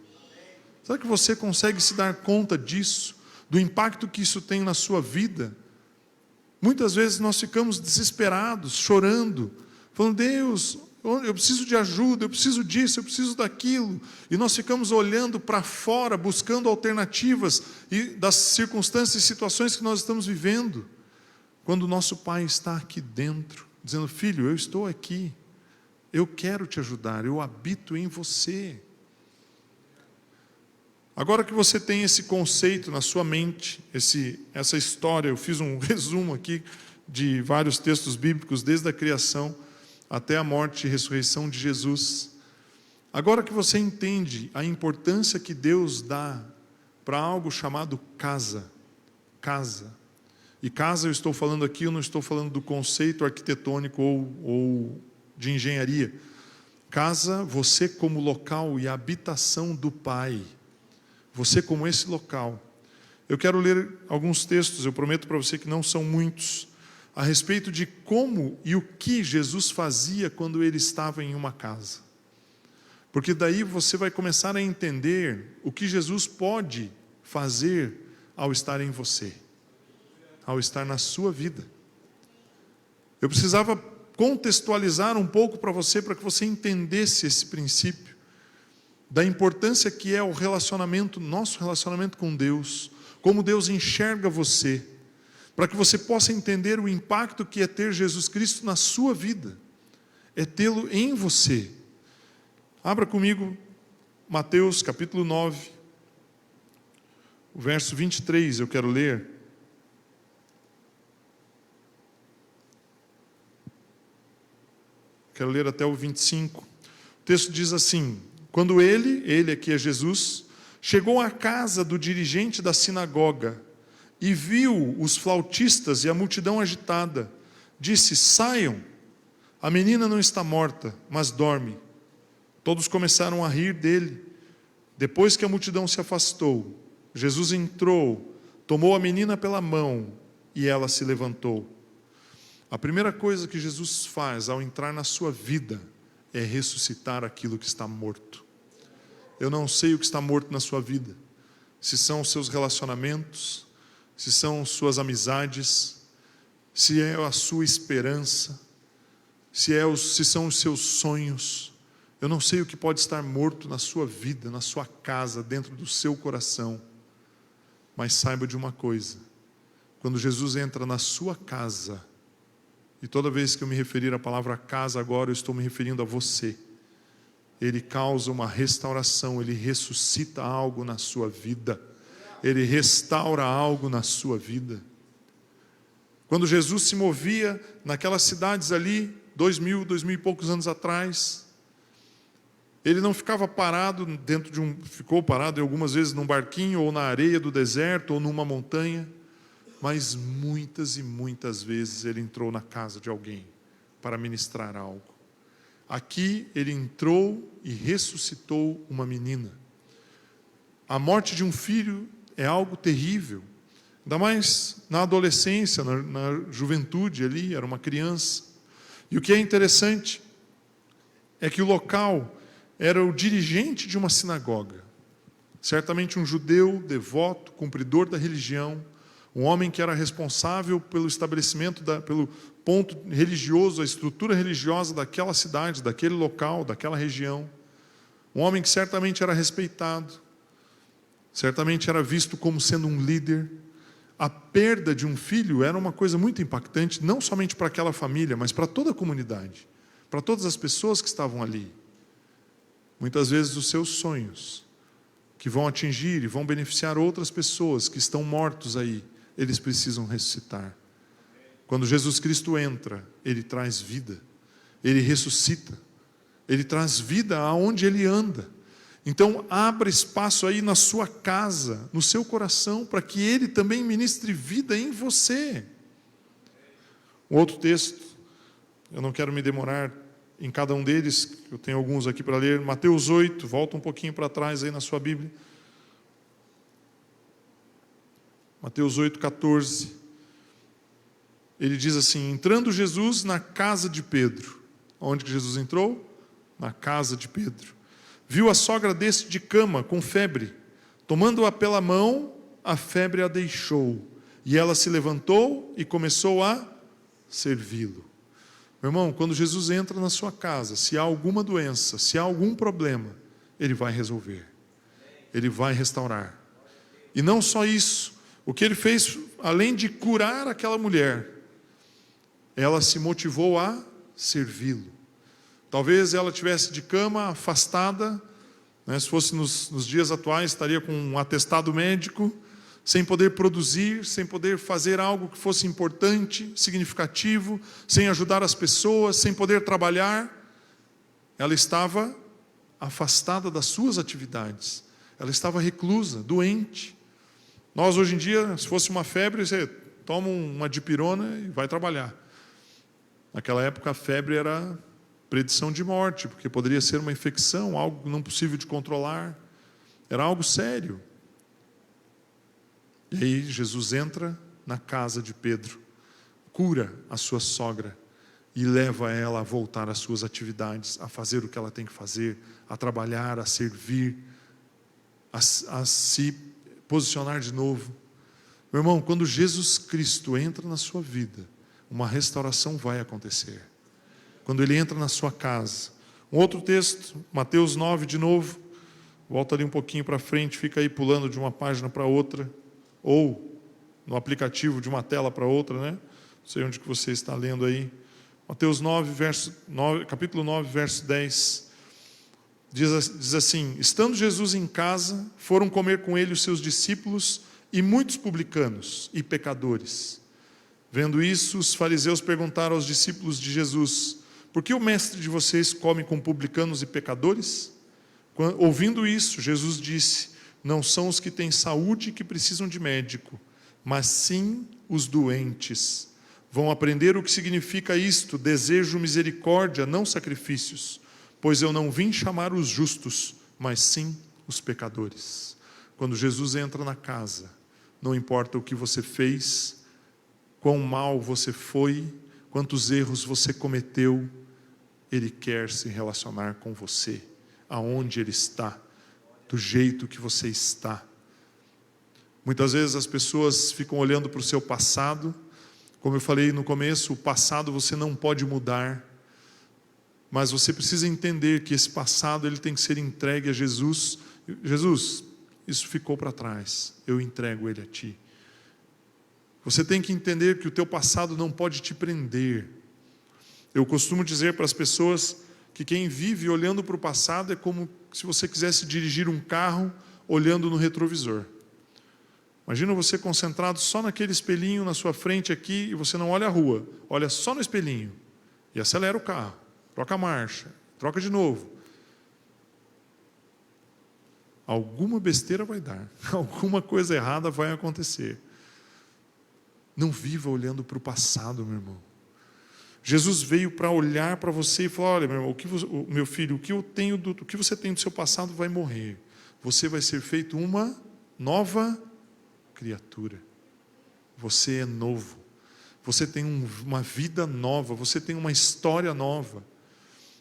Será que você consegue se dar conta disso, do impacto que isso tem na sua vida? Muitas vezes nós ficamos desesperados, chorando, falando: Deus, eu preciso de ajuda, eu preciso disso, eu preciso daquilo. E nós ficamos olhando para fora, buscando alternativas das circunstâncias e situações que nós estamos vivendo, quando o nosso Pai está aqui dentro, dizendo: filho, eu estou aqui, eu quero te ajudar, eu habito em você. Agora que você tem esse conceito na sua mente, essa história, eu fiz um resumo aqui de vários textos bíblicos, desde a criação até a morte e ressurreição de Jesus. Agora que você entende a importância que Deus dá para algo chamado casa. E casa, eu estou falando aqui, eu não estou falando do conceito arquitetônico ou de engenharia. Casa, você como local e habitação do Pai. Você como esse local. Eu quero ler alguns textos, eu prometo para você que não são muitos, a respeito de como e o que Jesus fazia quando ele estava em uma casa. Porque daí você vai começar a entender o que Jesus pode fazer ao estar em você, ao estar na sua vida. Eu precisava contextualizar um pouco para você, para que você entendesse esse princípio, da importância que é o relacionamento, nosso relacionamento com Deus, como Deus enxerga você, para que você possa entender o impacto que é ter Jesus Cristo na sua vida, é tê-lo em você. Abra comigo Mateus capítulo 9, o verso 23, eu quero ler. Quero ler até o 25. O texto diz assim: Quando ele aqui é Jesus, chegou à casa do dirigente da sinagoga e viu os flautistas e a multidão agitada, disse: saiam, a menina não está morta, mas dorme. Todos começaram a rir dele. Depois que a multidão se afastou, Jesus entrou, tomou a menina pela mão e ela se levantou. A primeira coisa que Jesus faz ao entrar na sua vida é ressuscitar aquilo que está morto. Eu não sei o que está morto na sua vida, se são os seus relacionamentos, se são suas amizades, se é a sua esperança, se são os seus sonhos. Eu não sei o que pode estar morto na sua vida, na sua casa, dentro do seu coração. Mas saiba de uma coisa: quando Jesus entra na sua casa, e toda vez que eu me referir à palavra casa agora, eu estou me referindo a você, Ele causa uma restauração, Ele ressuscita algo na sua vida, Ele restaura algo na sua vida. Quando Jesus se movia naquelas cidades ali, 2000 e poucos anos atrás, Ele não ficava parado ficou parado algumas vezes num barquinho, ou na areia do deserto, ou numa montanha, mas muitas e muitas vezes Ele entrou na casa de alguém para ministrar algo. Aqui Ele entrou e ressuscitou uma menina. A morte de um filho é algo terrível, ainda mais na adolescência, na juventude ali, era uma criança. E o que é interessante é que o local era o dirigente de uma sinagoga, certamente um judeu devoto, cumpridor da religião, um homem que era responsável pelo estabelecimento, pelo ponto religioso, a estrutura religiosa daquela cidade, daquele local, daquela região. Um homem que certamente era respeitado, certamente era visto como sendo um líder. A perda de um filho era uma coisa muito impactante, não somente para aquela família, mas para toda a comunidade, para todas as pessoas que estavam ali. Muitas vezes os seus sonhos, que vão atingir e vão beneficiar outras pessoas que estão mortos aí, eles precisam ressuscitar. Quando Jesus Cristo entra, Ele traz vida, Ele ressuscita, Ele traz vida aonde Ele anda. Então abra espaço aí na sua casa, no seu coração, para que Ele também ministre vida em você. Um outro texto, eu não quero me demorar em cada um deles, eu tenho alguns aqui para ler. Mateus 8, volta um pouquinho para trás aí na sua Bíblia. Mateus 8, 14. Ele diz assim: entrando Jesus na casa de Pedro. Onde que Jesus entrou? Na casa de Pedro. Viu a sogra deste de cama, com febre. Tomando-a pela mão, a febre a deixou. E ela se levantou e começou a servi-lo. Meu irmão, quando Jesus entra na sua casa, se há alguma doença, se há algum problema, Ele vai resolver. Ele vai restaurar. E não só isso. O que Ele fez, além de curar aquela mulher, ela se motivou a servi-lo. Talvez ela estivesse de cama, afastada, né? Se fosse nos dias atuais, estaria com um atestado médico, sem poder produzir, sem poder fazer algo que fosse importante, significativo, sem ajudar as pessoas, sem poder trabalhar. Ela estava afastada das suas atividades, ela estava reclusa, doente. Nós hoje em dia, se fosse uma febre, você toma uma dipirona e vai trabalhar. Naquela época a febre era predição de morte, porque poderia ser uma infecção, algo não possível de controlar, era algo sério. E aí Jesus entra na casa de Pedro, cura a sua sogra e leva ela a voltar às suas atividades, a fazer o que ela tem que fazer, a trabalhar, a servir, a se posicionar de novo. Meu irmão, quando Jesus Cristo entra na sua vida, uma restauração vai acontecer. Quando Ele entra na sua casa. Um outro texto, Mateus 9 de novo, volta ali um pouquinho para frente, fica aí pulando de uma página para outra, ou no aplicativo de uma tela para outra, né? Não sei onde que você está lendo aí. Mateus 9, capítulo 9, verso 10. Diz assim: estando Jesus em casa, foram comer com Ele os seus discípulos e muitos publicanos e pecadores. Vendo isso, os fariseus perguntaram aos discípulos de Jesus: por que o mestre de vocês come com publicanos e pecadores? Ouvindo isso, Jesus disse: não são os que têm saúde que precisam de médico, mas sim os doentes. Vão aprender o que significa isto: desejo misericórdia, não sacrifícios, pois eu não vim chamar os justos, mas sim os pecadores. Quando Jesus entra na casa, não importa o que você fez, quão mal você foi, quantos erros você cometeu, Ele quer se relacionar com você, aonde Ele está, do jeito que você está. Muitas vezes as pessoas ficam olhando para o seu passado. Como eu falei no começo, o passado você não pode mudar, mas você precisa entender que esse passado ele tem que ser entregue a Jesus. Jesus, isso ficou para trás, eu entrego ele a ti. Você tem que entender que o teu passado não pode te prender. Eu costumo dizer para as pessoas que quem vive olhando para o passado é como se você quisesse dirigir um carro olhando no retrovisor. Imagina você concentrado só naquele espelhinho na sua frente aqui e você não olha a rua, olha só no espelhinho e acelera o carro, troca a marcha, troca de novo. Alguma besteira vai dar, alguma coisa errada vai acontecer. Não viva olhando para o passado, meu irmão. Jesus veio para olhar para você e falar: olha, meu irmão, meu filho, o que você tem do seu passado vai morrer. Você vai ser feito uma nova criatura. Você é novo. Você tem uma vida nova. Você tem uma história nova.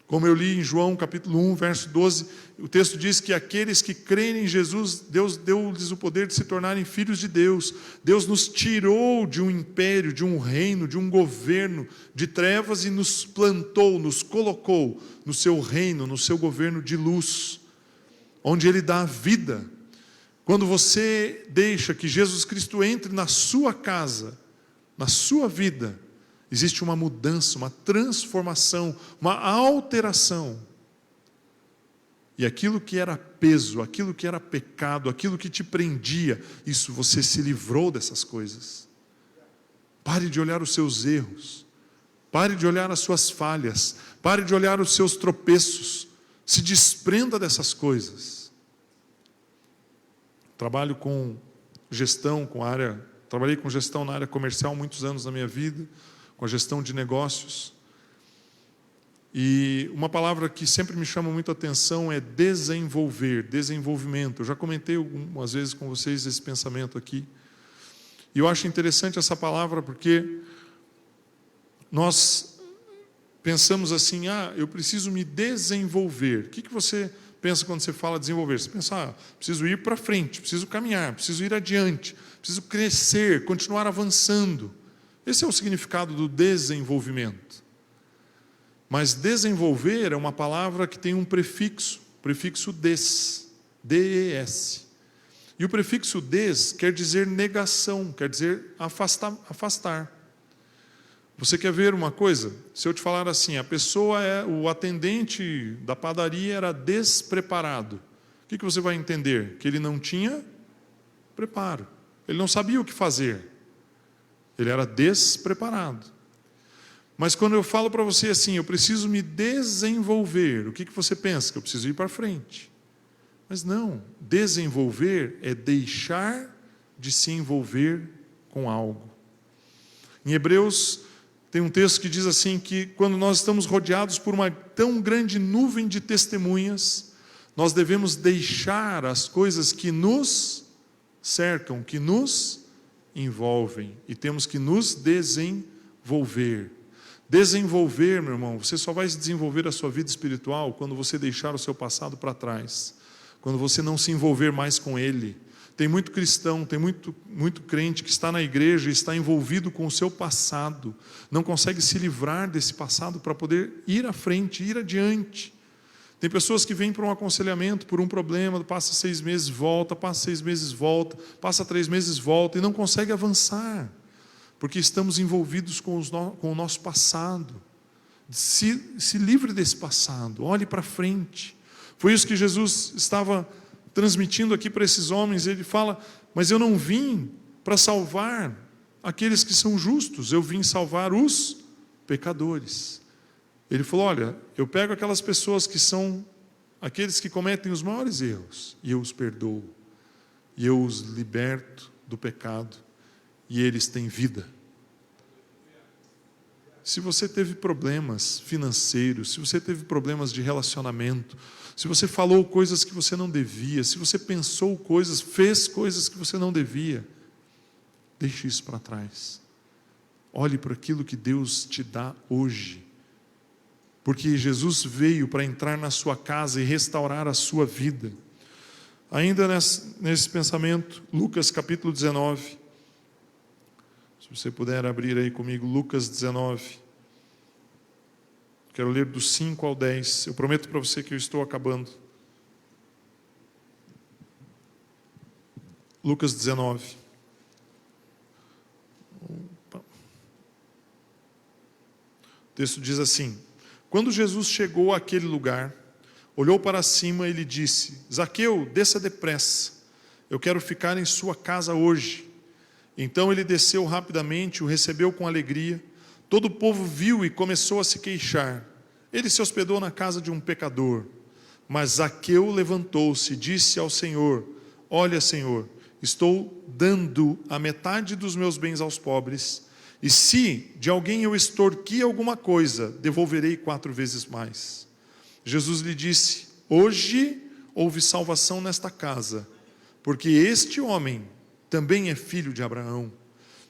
Como eu li em João capítulo 1, verso 12, o texto diz que aqueles que creem em Jesus, Deus deu-lhes o poder de se tornarem filhos de Deus. Deus nos tirou de um império, de um reino, de um governo de trevas e nos plantou, nos colocou no seu reino, no seu governo de luz, onde Ele dá a vida. Quando você deixa que Jesus Cristo entre na sua casa, na sua vida, existe uma mudança, uma transformação, uma alteração. E aquilo que era peso, aquilo que era pecado, aquilo que te prendia, isso você se livrou dessas coisas. Pare de olhar os seus erros, pare de olhar as suas falhas, pare de olhar os seus tropeços, se desprenda dessas coisas. Trabalho com gestão, trabalhei com gestão na área comercial muitos anos da minha vida, com a gestão de negócios. E uma palavra que sempre me chama muito a atenção é desenvolvimento. Eu já comentei algumas vezes com vocês esse pensamento aqui. E eu acho interessante essa palavra porque nós pensamos assim: eu preciso me desenvolver. O que você pensa quando você fala desenvolver? Você pensa: preciso ir para frente, preciso caminhar, preciso ir adiante, preciso crescer, continuar avançando. Esse é o significado do desenvolvimento. Mas desenvolver é uma palavra que tem um prefixo, des, D-E-S. E o prefixo des quer dizer negação, quer dizer afastar. Você quer ver uma coisa? Se eu te falar assim, o atendente da padaria era despreparado. O que você vai entender? Que ele não tinha preparo. Ele não sabia o que fazer. Ele era despreparado. Mas quando eu falo para você assim, eu preciso me desenvolver, o que você pensa? Que eu preciso ir para frente. Mas não, desenvolver é deixar de se envolver com algo. Em Hebreus tem um texto que diz assim, que quando nós estamos rodeados por uma tão grande nuvem de testemunhas, nós devemos deixar as coisas que nos cercam, que nos envolvem, e temos que nos desenvolver. Desenvolver, meu irmão, você só vai desenvolver a sua vida espiritual quando você deixar o seu passado para trás, quando você não se envolver mais com ele. Tem muito cristão, tem muito crente que está na igreja e está envolvido com o seu passado, não consegue se livrar desse passado para poder ir à frente, ir adiante. Tem pessoas que vêm para um aconselhamento por um problema, passa 6 meses, volta, passa 6 meses, volta, passa 3 meses, volta, e não consegue avançar, porque estamos envolvidos com o nosso passado. Se livre desse passado, olhe para frente. Foi isso que Jesus estava transmitindo aqui para esses homens. Ele fala: mas eu não vim para salvar aqueles que são justos, eu vim salvar os pecadores. Ele falou: olha, eu pego aquelas pessoas que são aqueles que cometem os maiores erros, e eu os perdoo, e eu os liberto do pecado, e eles têm vida. Se você teve problemas financeiros, se você teve problemas de relacionamento, se você falou coisas que você não devia, se você pensou coisas, fez coisas que você não devia, deixe isso para trás. Olhe para aquilo que Deus te dá hoje. Porque Jesus veio para entrar na sua casa e restaurar a sua vida. Ainda nesse pensamento, Lucas capítulo 19. Se você puder abrir aí comigo, Lucas 19. Quero ler do 5 ao 10. Eu prometo para você que eu estou acabando. Lucas 19. O texto diz assim: quando Jesus chegou àquele lugar, olhou para cima e lhe disse: Zaqueu, desça depressa, eu quero ficar em sua casa hoje. Então ele desceu rapidamente, o recebeu com alegria. Todo o povo viu e começou a se queixar. Ele se hospedou na casa de um pecador. Mas Zaqueu levantou-se e disse ao Senhor: olha, Senhor, estou dando a metade dos meus bens aos pobres, e se de alguém eu extorqui alguma coisa, devolverei 4 vezes mais. Jesus lhe disse: hoje houve salvação nesta casa, porque este homem também é filho de Abraão,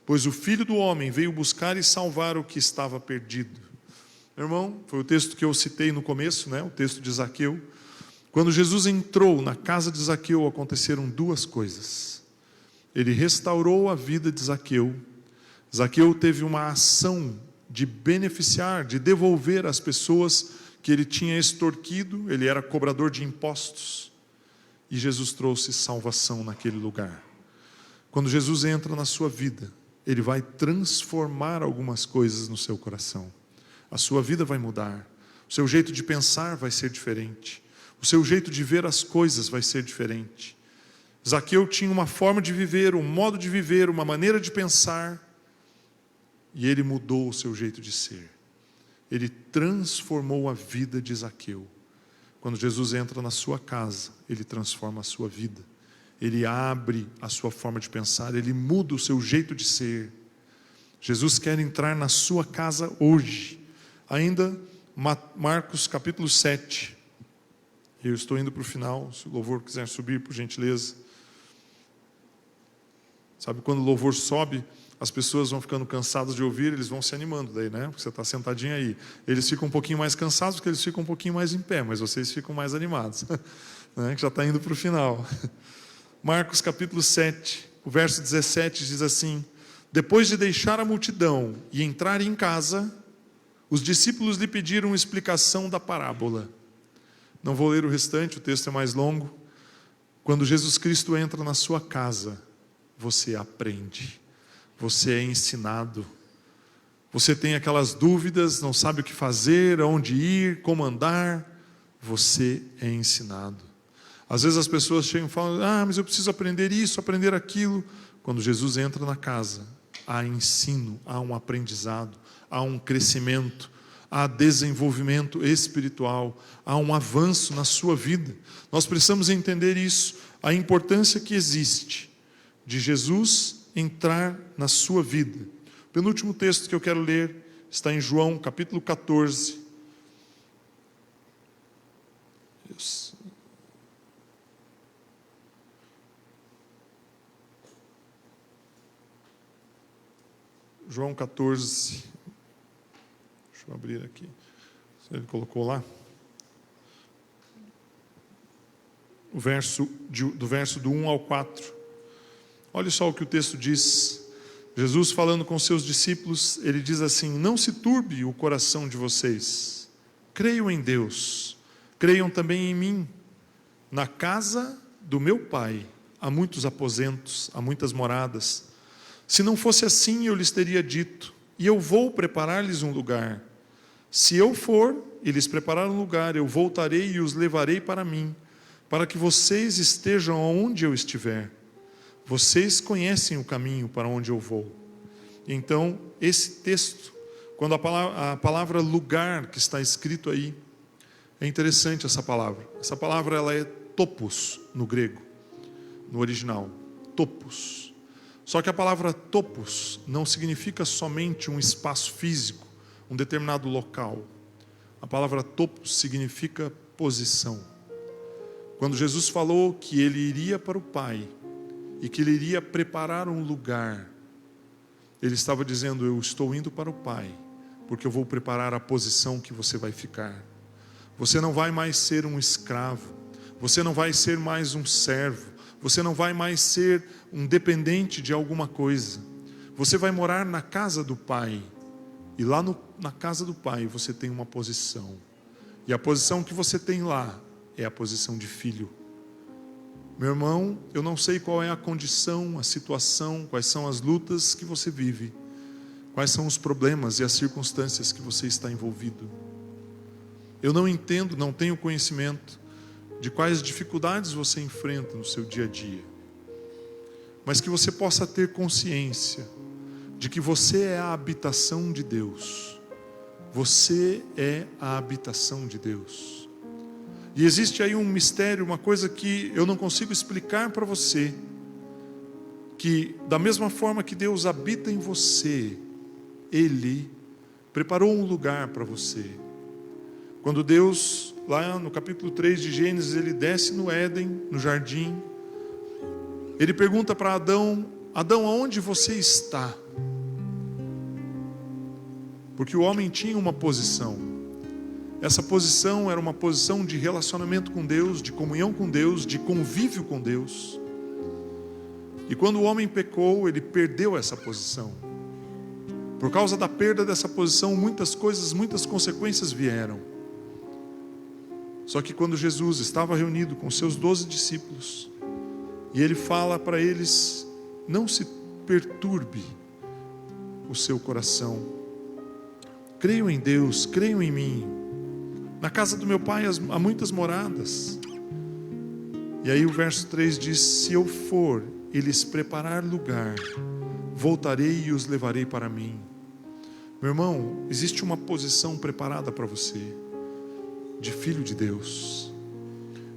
pois o Filho do Homem veio buscar e salvar o que estava perdido. Meu irmão, foi o texto que eu citei no começo, o texto de Zaqueu. Quando Jesus entrou na casa de Zaqueu, aconteceram 2 coisas. Ele restaurou a vida de Zaqueu. Zaqueu teve uma ação de beneficiar, de devolver às pessoas que ele tinha extorquido. Ele era cobrador de impostos. E Jesus trouxe salvação naquele lugar. Quando Jesus entra na sua vida, Ele vai transformar algumas coisas no seu coração. A sua vida vai mudar. O seu jeito de pensar vai ser diferente. O seu jeito de ver as coisas vai ser diferente. Zaqueu tinha uma forma de viver, um modo de viver, uma maneira de pensar. E ele mudou o seu jeito de ser. Ele transformou a vida de Zaqueu. Quando Jesus entra na sua casa, Ele transforma a sua vida. Ele abre a sua forma de pensar, Ele muda o seu jeito de ser. Jesus quer entrar na sua casa hoje. Ainda Marcos capítulo 7. Eu estou indo para o final, se o louvor quiser subir, por gentileza. Sabe, quando o louvor sobe, as pessoas vão ficando cansadas de ouvir, eles vão se animando daí, Porque você está sentadinho aí. Eles ficam um pouquinho mais cansados, porque eles ficam um pouquinho mais em pé, mas vocês ficam mais animados, Que já está indo para o final. Marcos capítulo 7, o verso 17 diz assim: depois de deixar a multidão e entrar em casa, os discípulos lhe pediram explicação da parábola. Não vou ler o restante, o texto é mais longo. Quando Jesus Cristo entra na sua casa, você aprende, você é ensinado. Você tem aquelas dúvidas, não sabe o que fazer, aonde ir, como andar. Você é ensinado. Às vezes as pessoas chegam e falam: mas eu preciso aprender isso, aprender aquilo. Quando Jesus entra na casa, há ensino, há um aprendizado, há um crescimento, há desenvolvimento espiritual, há um avanço na sua vida. Nós precisamos entender isso, a importância que existe de Jesus entrar na sua vida. O penúltimo texto que eu quero ler está em João capítulo 14. João 14, deixa eu abrir aqui, ele colocou lá, do verso do 1 ao 4, olha só o que o texto diz. Jesus falando com seus discípulos, ele diz assim: não se turbe o coração de vocês, creiam em Deus, creiam também em mim. Na casa do meu Pai há muitos aposentos, há muitas moradas. Se não fosse assim, eu lhes teria dito: e eu vou preparar-lhes um lugar. Se eu for e lhes preparar um lugar, eu voltarei e os levarei para mim, para que vocês estejam onde eu estiver. Vocês conhecem o caminho para onde eu vou. Então, esse texto, quando a palavra lugar que está escrito aí, É interessante essa palavra. Essa palavra ela é topos no grego, no original. Topos. Só que a palavra topos não significa somente um espaço físico, um determinado local. A palavra topos significa posição. Quando Jesus falou que ele iria para o Pai e que ele iria preparar um lugar, ele estava dizendo: eu estou indo para o Pai, porque eu vou preparar a posição que você vai ficar. Você não vai mais ser um escravo, você não vai ser mais um servo, você não vai mais ser um dependente de alguma coisa. Você vai morar na casa do Pai, e lá na casa do Pai você tem uma posição, e a posição que você tem lá é a posição de filho. Meu irmão, eu não sei qual é a condição, a situação, quais são as lutas que você vive, quais são os problemas e as circunstâncias que você está envolvido. Eu não entendo, não tenho conhecimento de quais dificuldades você enfrenta no seu dia a dia, mas que você possa ter consciência de que você é a habitação de Deus. Você é a habitação de Deus. E existe aí um mistério, uma coisa que eu não consigo explicar para você, que da mesma forma que Deus habita em você, Ele preparou um lugar para você. Quando Deus, lá no capítulo 3 de Gênesis, Ele desce no Éden, no jardim, Ele pergunta para Adão: Adão, aonde você está? Porque o homem tinha uma posição. Essa posição era uma posição de relacionamento com Deus, de comunhão com Deus, de convívio com Deus. E quando o homem pecou, ele perdeu essa posição. Por causa da perda dessa posição, muitas coisas, muitas consequências vieram. Só que quando Jesus estava reunido com seus 12 discípulos, e ele fala para eles: não se perturbe o seu coração. Creiam em Deus, creiam em mim. Na casa do meu Pai há muitas moradas. E aí o verso 3 diz: se eu for e lhes preparar lugar, voltarei e os levarei para mim. Meu irmão, existe uma posição preparada para você, de filho de Deus.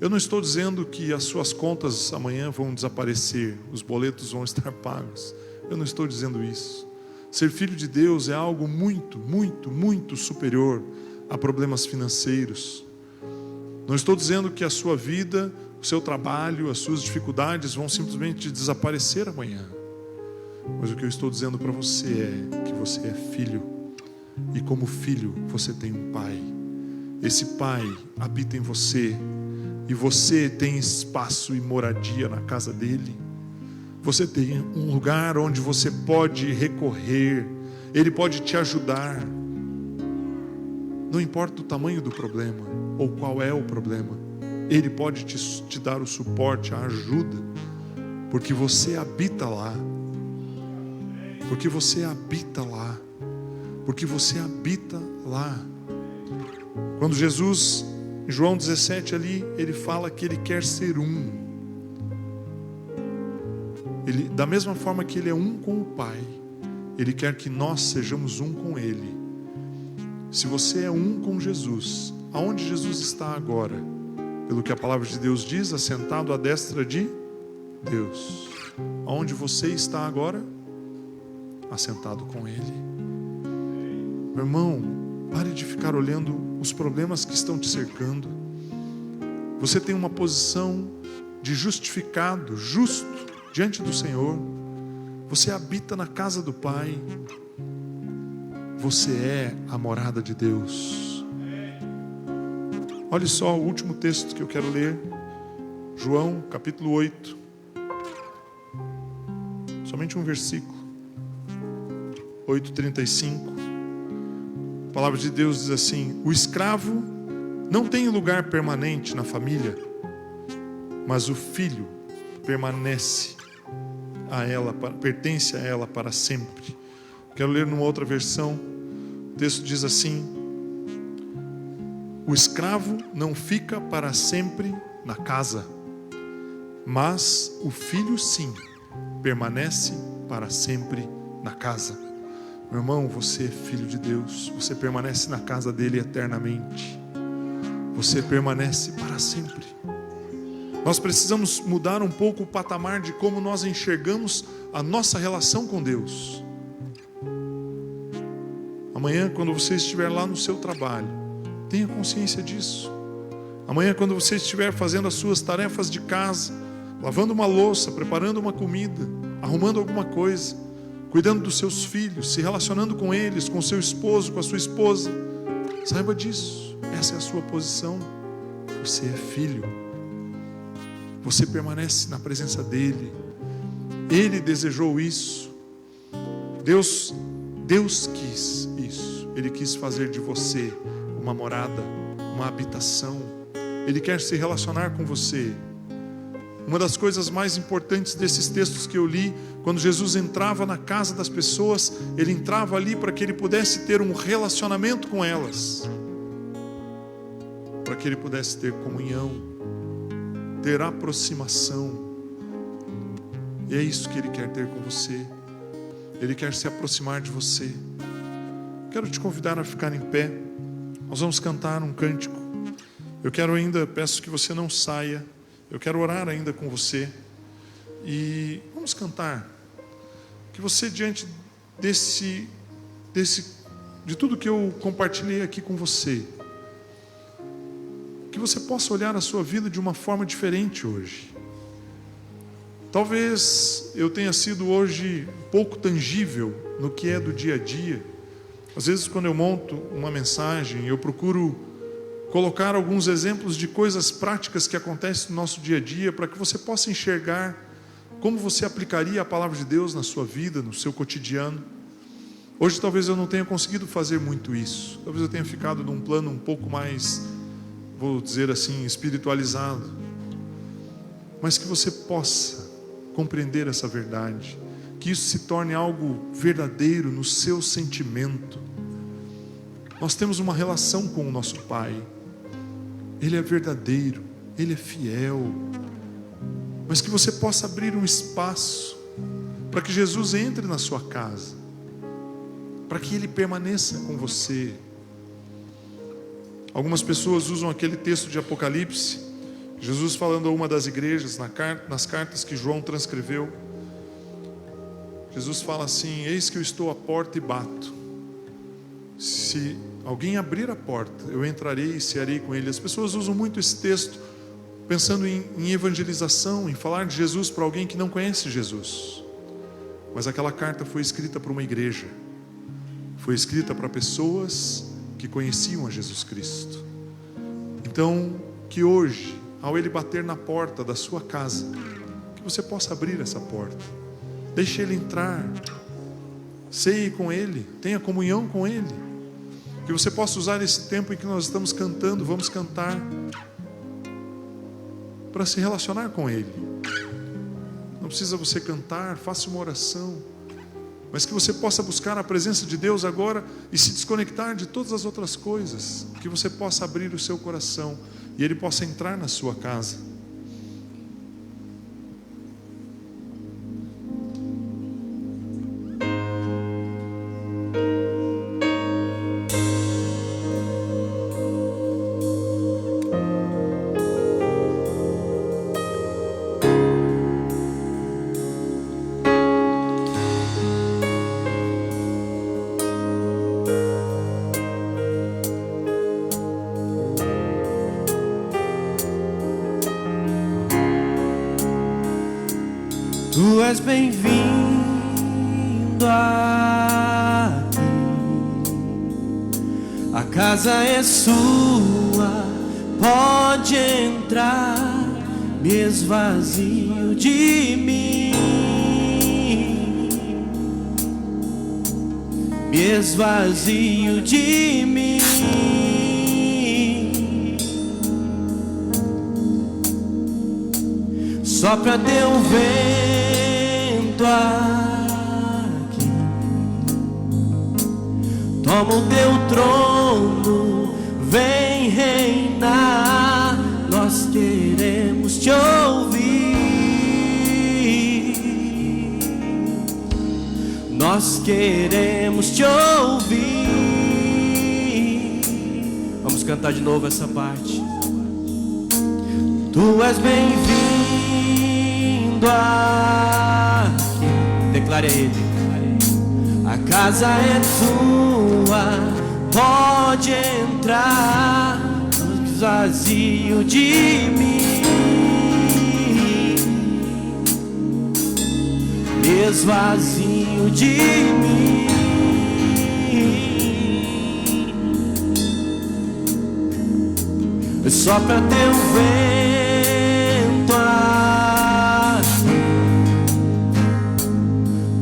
Eu não estou dizendo que as suas contas amanhã vão desaparecer, os boletos vão estar pagos. Eu não estou dizendo isso. Ser filho de Deus é algo muito, muito, muito superior a problemas financeiros. Não estou dizendo que a sua vida, o seu trabalho, as suas dificuldades vão simplesmente desaparecer amanhã. Mas o que eu estou dizendo para você é que você é filho, e como filho você tem um pai. Esse pai habita em você, e você tem espaço e moradia na casa dele. Você tem um lugar onde você pode recorrer, ele pode te ajudar. Não importa o tamanho do problema, ou qual é o problema, ele pode te dar o suporte, a ajuda, porque você habita lá. Porque você habita lá. Porque você habita lá. Quando Jesus, em João 17 ali, ele fala que ele quer ser um. Ele, da mesma forma que ele é um com o Pai, ele quer que nós sejamos um com ele. Se você é um com Jesus, aonde Jesus está agora? Pelo que a palavra de Deus diz, assentado à destra de Deus. Aonde você está agora? Assentado com Ele. Meu irmão, pare de ficar olhando os problemas que estão te cercando. Você tem uma posição de justificado, justo, diante do Senhor. Você habita na casa do Pai. Você é a morada de Deus. Olha só o último texto que eu quero ler. João, capítulo 8. Somente um versículo. 8:35. A palavra de Deus diz assim: o escravo não tem lugar permanente na família, mas o filho pertence a ela para sempre. Quero ler numa outra versão. O texto diz assim: o escravo não fica para sempre na casa, mas o filho sim permanece para sempre na casa. Meu irmão, você é filho de Deus, você permanece na casa dele eternamente. você permanece para sempre. Nós precisamos mudar um pouco o patamar de como nós enxergamos a nossa relação com Deus. Amanhã, quando você estiver lá no seu trabalho, tenha consciência disso. Amanhã, quando você estiver fazendo as suas tarefas de casa, lavando uma louça, preparando uma comida, arrumando alguma coisa, cuidando dos seus filhos, se relacionando com eles, com seu esposo, com a sua esposa, saiba disso. Essa é a sua posição. Você é filho. Você permanece na presença dEle. Ele desejou isso. Deus quis isso. Ele quis fazer de você uma morada, uma habitação. Ele quer se relacionar com você. Uma das coisas mais importantes desses textos que eu li, quando Jesus entrava na casa das pessoas, Ele entrava ali para que Ele pudesse ter um relacionamento com elas, para que Ele pudesse ter comunhão, ter aproximação. E é isso que Ele quer ter com você. Ele quer se aproximar de você. Quero te convidar a ficar em pé. Nós vamos cantar um cântico. Eu quero ainda, peço que você não saia. Eu quero orar ainda com você. E vamos cantar. Que você, diante de tudo que eu compartilhei aqui com você, que você possa olhar a sua vida de uma forma diferente hoje. Talvez eu tenha sido hoje pouco tangível no que é do dia a dia. Às vezes, quando eu monto uma mensagem, eu procuro colocar alguns exemplos de coisas práticas que acontecem no nosso dia a dia, para que você possa enxergar como você aplicaria a palavra de Deus na sua vida, no seu cotidiano. Hoje talvez eu não tenha conseguido fazer muito isso. Talvez eu tenha ficado num plano um pouco mais, vou dizer assim, espiritualizado. Mas que você possa compreender essa verdade, que isso se torne algo verdadeiro no seu sentimento. Nós temos uma relação com o nosso Pai. Ele é verdadeiro, Ele é fiel. Mas que você possa abrir um espaço para que Jesus entre na sua casa, para que Ele permaneça com você. Algumas pessoas usam aquele texto de Apocalipse, Jesus falando a uma das igrejas, nas cartas que João transcreveu. Jesus fala assim: eis que eu estou à porta e bato. Se alguém abrir a porta, eu entrarei e cearei com ele. As pessoas usam muito esse texto pensando em evangelização, em falar de Jesus para alguém que não conhece Jesus. Mas aquela carta foi escrita para uma igreja, foi escrita para pessoas que conheciam a Jesus Cristo. Então, que hoje, ao Ele bater na porta da sua casa, que você possa abrir essa porta, deixe Ele entrar, ceie com Ele, tenha comunhão com Ele. Que você possa usar esse tempo em que nós estamos cantando, vamos cantar, para se relacionar com Ele. Não precisa você cantar, faça uma oração, mas que você possa buscar a presença de Deus agora e se desconectar de todas as outras coisas. Que você possa abrir o seu coração e Ele possa entrar na sua casa. Tu és bem-vindo aqui, a casa é sua, pode entrar, me esvazio de mim, me esvazio de mim. Sopra teu vento aqui, toma o teu trono, vem reinar. Nós queremos te ouvir, nós queremos te ouvir. Vamos cantar de novo essa parte. Tu és bem-vindo aqui. Declare a Ele. A casa é tua, pode entrar. Vazio de mim, esvazio de mim. Sopra teu vento aqui,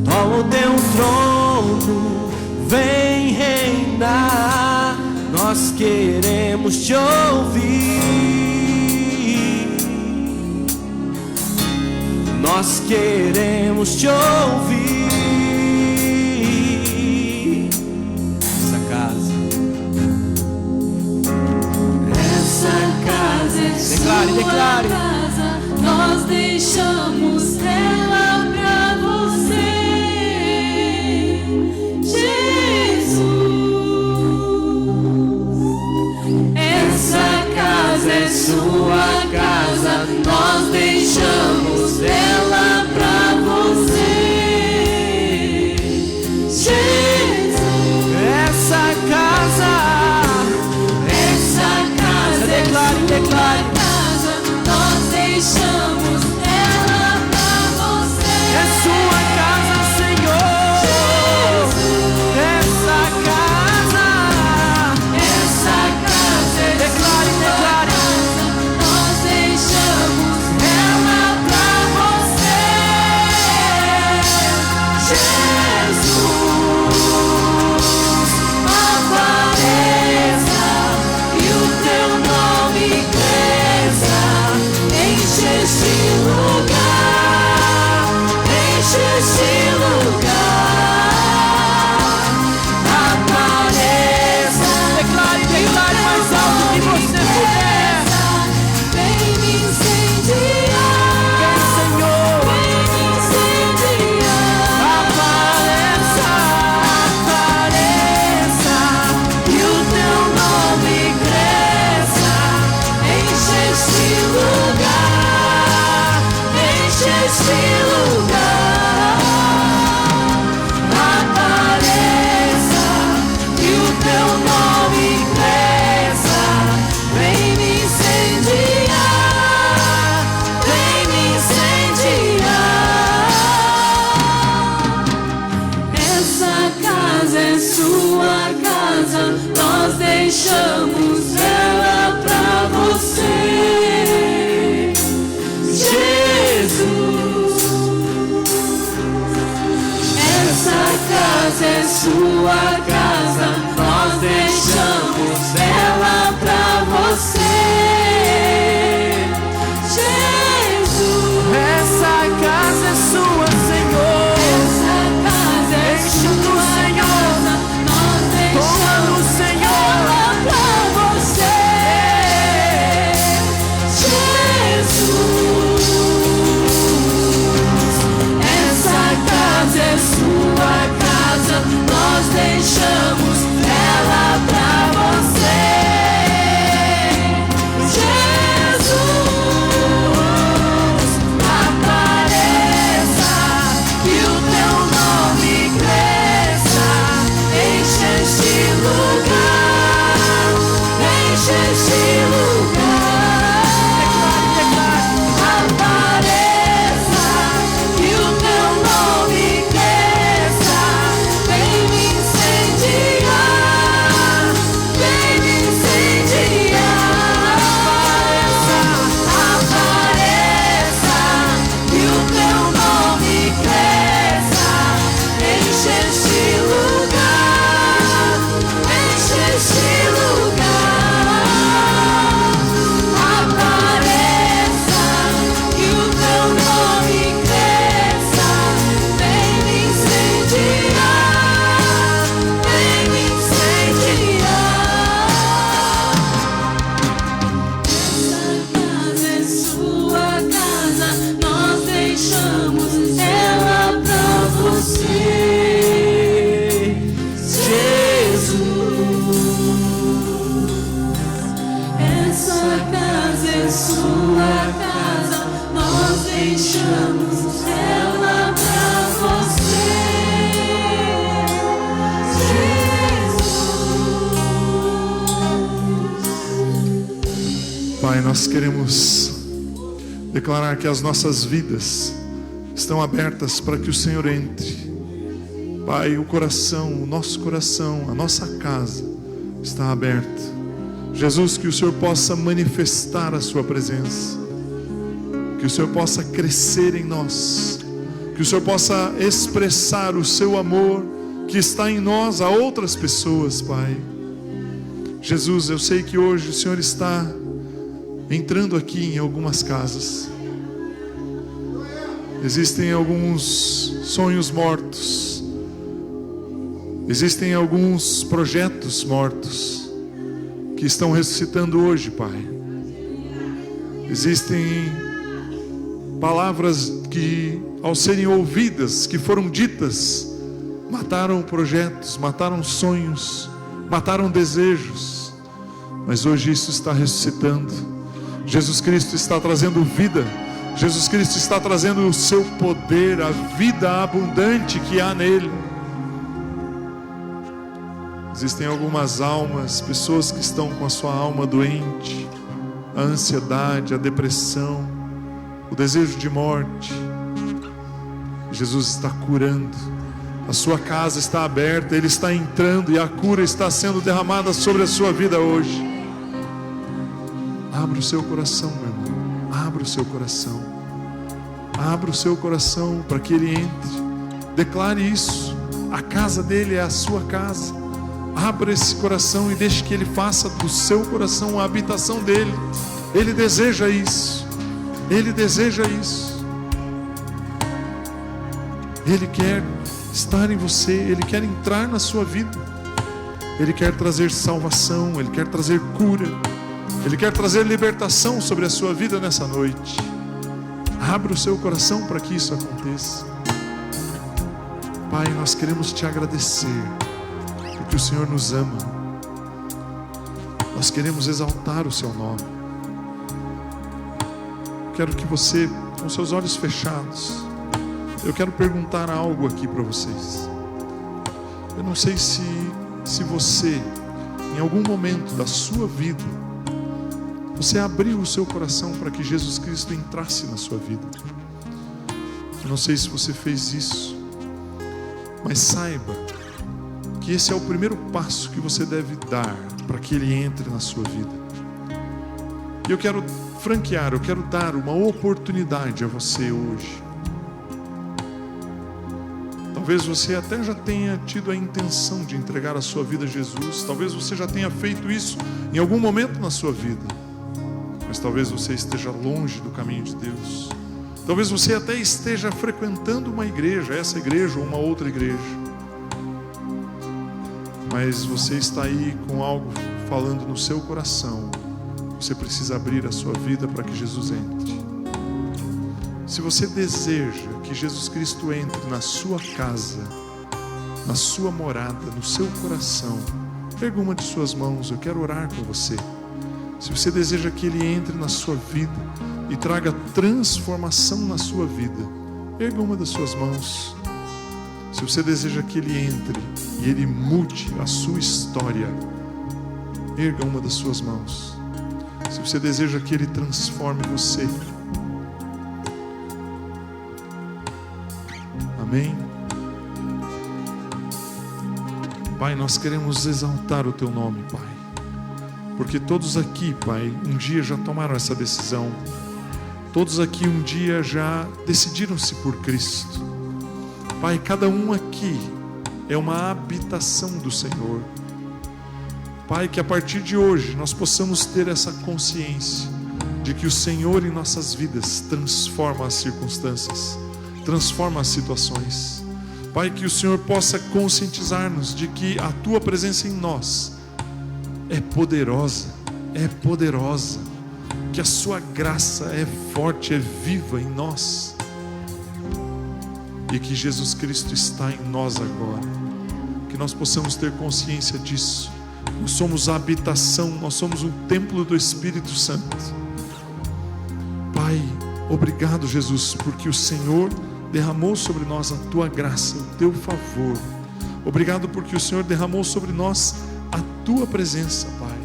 toma o teu trono, vem reinar. Nós queremos te ouvir, nós queremos te ouvir. Essa casa é declare. Sua casa, nós deixamos ela pra você, Jesus. Essa casa é sua casa, nós deixamos ela pra você, Jesus. Essa casa, declare. Nós deixamos ela pra você. É sua casa, Senhor. Jesus. Essa casa É declare. sua casa. Nós deixamos ela pra você, Jesus. Apareça e o teu nome cresça. Enche este lugar, enche este lugar. Apareça, declare mais alto que você puder. vem me incendiar, Senhor, vem me incendiar. apareça E o teu nome cresça. Enche este lugar, enche este lugar. Apareça e o teu nome cresça. Vem me incendiar, vem me incendiar. Essa casa é sua casa, nós deixamos ela pra você, Jesus. Essa casa é sua casa, nós deixamos ela pra você, Jesus. essa casa é sua, Senhor. Essa casa é Enche do sua Senhor. casa, nós Toma do deixamos Senhor. ela pra você, Jesus. Essa casa é sua casa, nós deixamos ela pra você, Jesus. Apareça e o teu nome cresça. Enche este lugar, enche este lugar. Apareça e o teu nome cresça. Vem me incendiar. Pai, nós queremos declarar que as nossas vidas estão abertas para que o Senhor entre. Pai, o coração, o nosso coração, a nossa casa está aberta. Jesus, que o Senhor possa manifestar a sua presença, que o Senhor possa crescer em nós, que o Senhor possa expressar o seu amor que está em nós a outras pessoas, Pai. Jesus, eu sei que hoje o Senhor está entrando aqui em algumas casas. Existem alguns sonhos mortos, existem alguns projetos mortos que estão ressuscitando hoje, Pai. Existem palavras que, ao serem ouvidas, que foram ditas, mataram projetos, mataram sonhos, mataram desejos, mas hoje isso está ressuscitando. Jesus Cristo está trazendo vida, Jesus Cristo está trazendo o seu poder, a vida abundante que há nele. Existem algumas almas, pessoas que estão com a sua alma doente, a ansiedade, a depressão, o desejo de morte. Jesus está curando, a sua casa está aberta, Ele está entrando e a cura está sendo derramada sobre a sua vida hoje. Abra o seu coração, meu irmão, abra o seu coração, abra o seu coração para que Ele entre. Declare isso, a casa dele é a sua casa. Abra esse coração e deixe que Ele faça do seu coração a habitação dele. Ele deseja isso, Ele deseja isso. Ele quer estar em você, Ele quer entrar na sua vida, Ele quer trazer salvação, Ele quer trazer cura, Ele quer trazer libertação sobre a sua vida nessa noite. Abra o seu coração para que isso aconteça. Pai, nós queremos te agradecer, porque o Senhor nos ama. Nós queremos exaltar o seu nome. Quero que você, com seus olhos fechados, eu quero perguntar algo aqui para vocês. Eu não sei se você, em algum momento da sua vida, você abriu o seu coração para que Jesus Cristo entrasse na sua vida. Eu não sei se você fez isso, mas saiba que esse é o primeiro passo que você deve dar para que Ele entre na sua vida. E eu quero franquear, eu quero dar uma oportunidade a você hoje. Talvez você até já tenha tido a intenção de entregar a sua vida a Jesus. Talvez você já tenha feito isso em algum momento na sua vida. Mas talvez você esteja longe do caminho de Deus. Talvez você até esteja frequentando uma igreja, essa igreja ou uma outra igreja. Mas você está aí com algo falando no seu coração. Você precisa abrir a sua vida para que Jesus entre. Se você deseja que Jesus Cristo entre na sua casa, na sua morada, no seu coração, pega uma de suas mãos, eu quero orar com você. Se você deseja que Ele entre na sua vida e traga transformação na sua vida, erga uma das suas mãos. Se você deseja que Ele entre e Ele mude a sua história, erga uma das suas mãos. Se você deseja que Ele transforme você, amém? Pai, nós queremos exaltar o Teu nome, Pai, porque todos aqui, Pai, um dia já tomaram essa decisão. Todos aqui um dia já decidiram-se por Cristo. Pai, cada um aqui é uma habitação do Senhor. Pai, que a partir de hoje nós possamos ter essa consciência de que o Senhor em nossas vidas transforma as circunstâncias, transforma as situações. Pai, que o Senhor possa conscientizar-nos de que a Tua presença em nós é poderosa, que a Sua graça é forte, é viva em nós, e que Jesus Cristo está em nós agora. Que nós possamos ter consciência disso. Nós somos a habitação, nós somos um templo do Espírito Santo. Pai, obrigado, Jesus, porque o Senhor derramou sobre nós a Tua graça, o Teu favor. Obrigado porque o Senhor derramou sobre nós a Tua presença, Pai.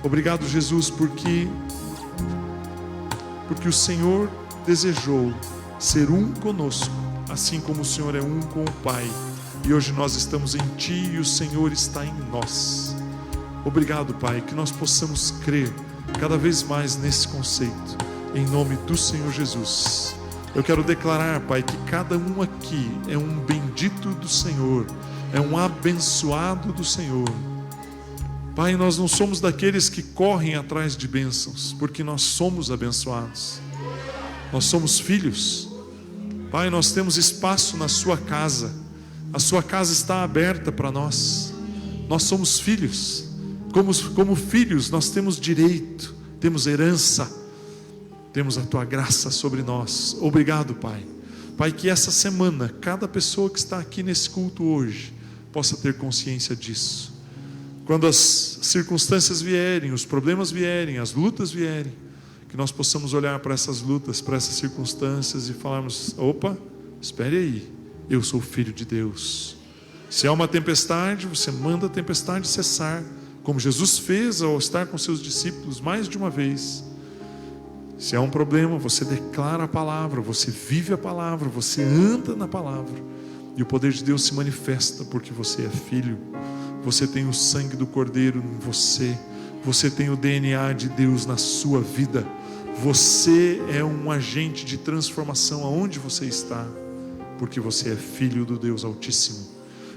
Obrigado, Jesus, porque porque o Senhor desejou ser um conosco, assim como o Senhor é um com o Pai. E hoje nós estamos em Ti e o Senhor está em nós. Obrigado, Pai, que nós possamos crer cada vez mais nesse conceito, em nome do Senhor Jesus. Eu quero declarar, Pai, que cada um aqui é um bendito do Senhor, é um abençoado do Senhor. Pai, nós não somos daqueles que correm atrás de bênçãos, porque nós somos abençoados. Nós somos filhos. Pai, nós temos espaço na sua casa. A sua casa está aberta para nós. Nós somos filhos. Como filhos, nós temos direito, temos herança, temos a tua graça sobre nós. Obrigado, Pai. Pai, que essa semana, cada pessoa que está aqui nesse culto hoje, possa ter consciência disso. Quando as circunstâncias vierem, os problemas vierem, as lutas vierem, que nós possamos olhar para essas lutas, para essas circunstâncias e falarmos: opa, espere aí, eu sou filho de Deus. Se há uma tempestade, você manda a tempestade cessar, como Jesus fez ao estar com seus discípulos mais de uma vez. Se há um problema, você declara a palavra, você vive a palavra, você anda na palavra, e o poder de Deus se manifesta, porque você é filho. Você tem o sangue do Cordeiro em você, você tem o DNA de Deus na sua vida, você é um agente de transformação aonde você está, porque você é filho do Deus Altíssimo.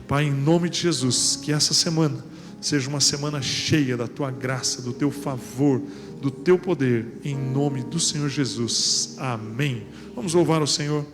Pai, em nome de Jesus, que essa semana seja uma semana cheia da tua graça, do teu favor, do teu poder, em nome do Senhor Jesus. Amém. Vamos louvar o Senhor.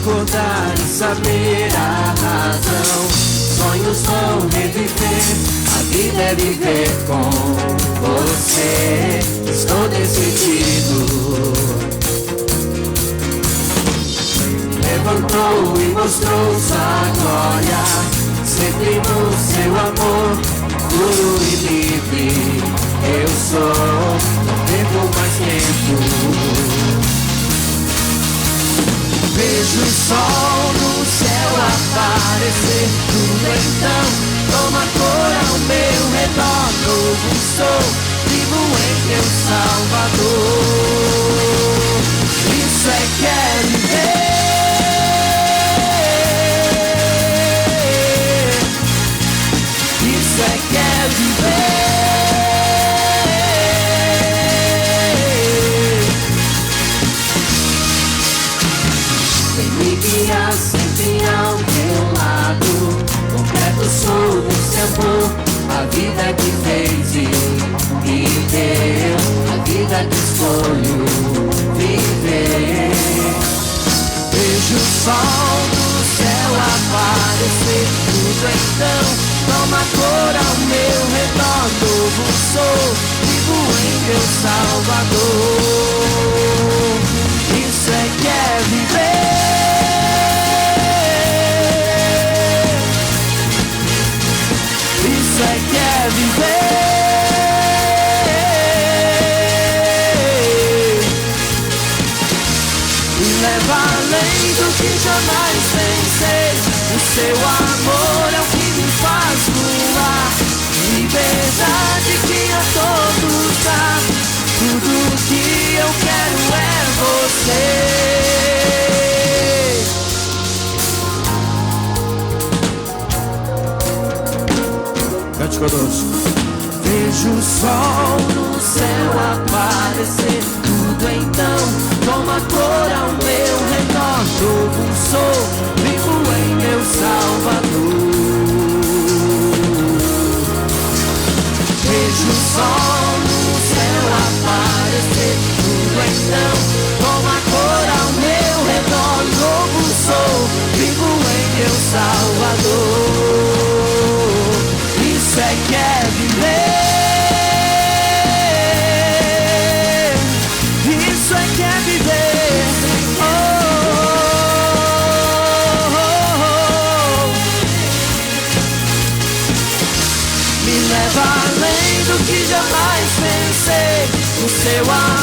Acordar e saber a razão, sonhos vão reviver, a vida é viver com você, estou decidido. Levantou e mostrou sua glória, sempre no seu amor, puro e livre, eu sou, não perco mais tempo. Vejo o sol no céu aparecer, tudo então toma cor ao meu redor. Novo sou, vivo em teu Salvador. Isso é que é viver. Isso é que é viver. Sempre ao teu lado, completo sou desse amor, a vida que fez e me deu, a vida que escolho viver. Vejo o sol no céu aparecer, tudo então toma cor ao meu redor. Novo sou, vivo em teu Salvador. Isso é que é viver. Isso é que é viver. E leva além do que jamais pensei. O seu amor é o que me faz voar. Liberdade que a todos dá. Tudo que eu quero é você. Cante conosco. Vejo o sol no céu aparecer, tudo então toma cor ao meu redor. Novo sou, vivo em meu Salvador. Vejo o sol no céu aparecer, tudo então toma cor ao meu redor. Novo sou, vivo em meu Salvador. Isso é que é viver. Isso é que é viver. que jamais pensei. O seu amor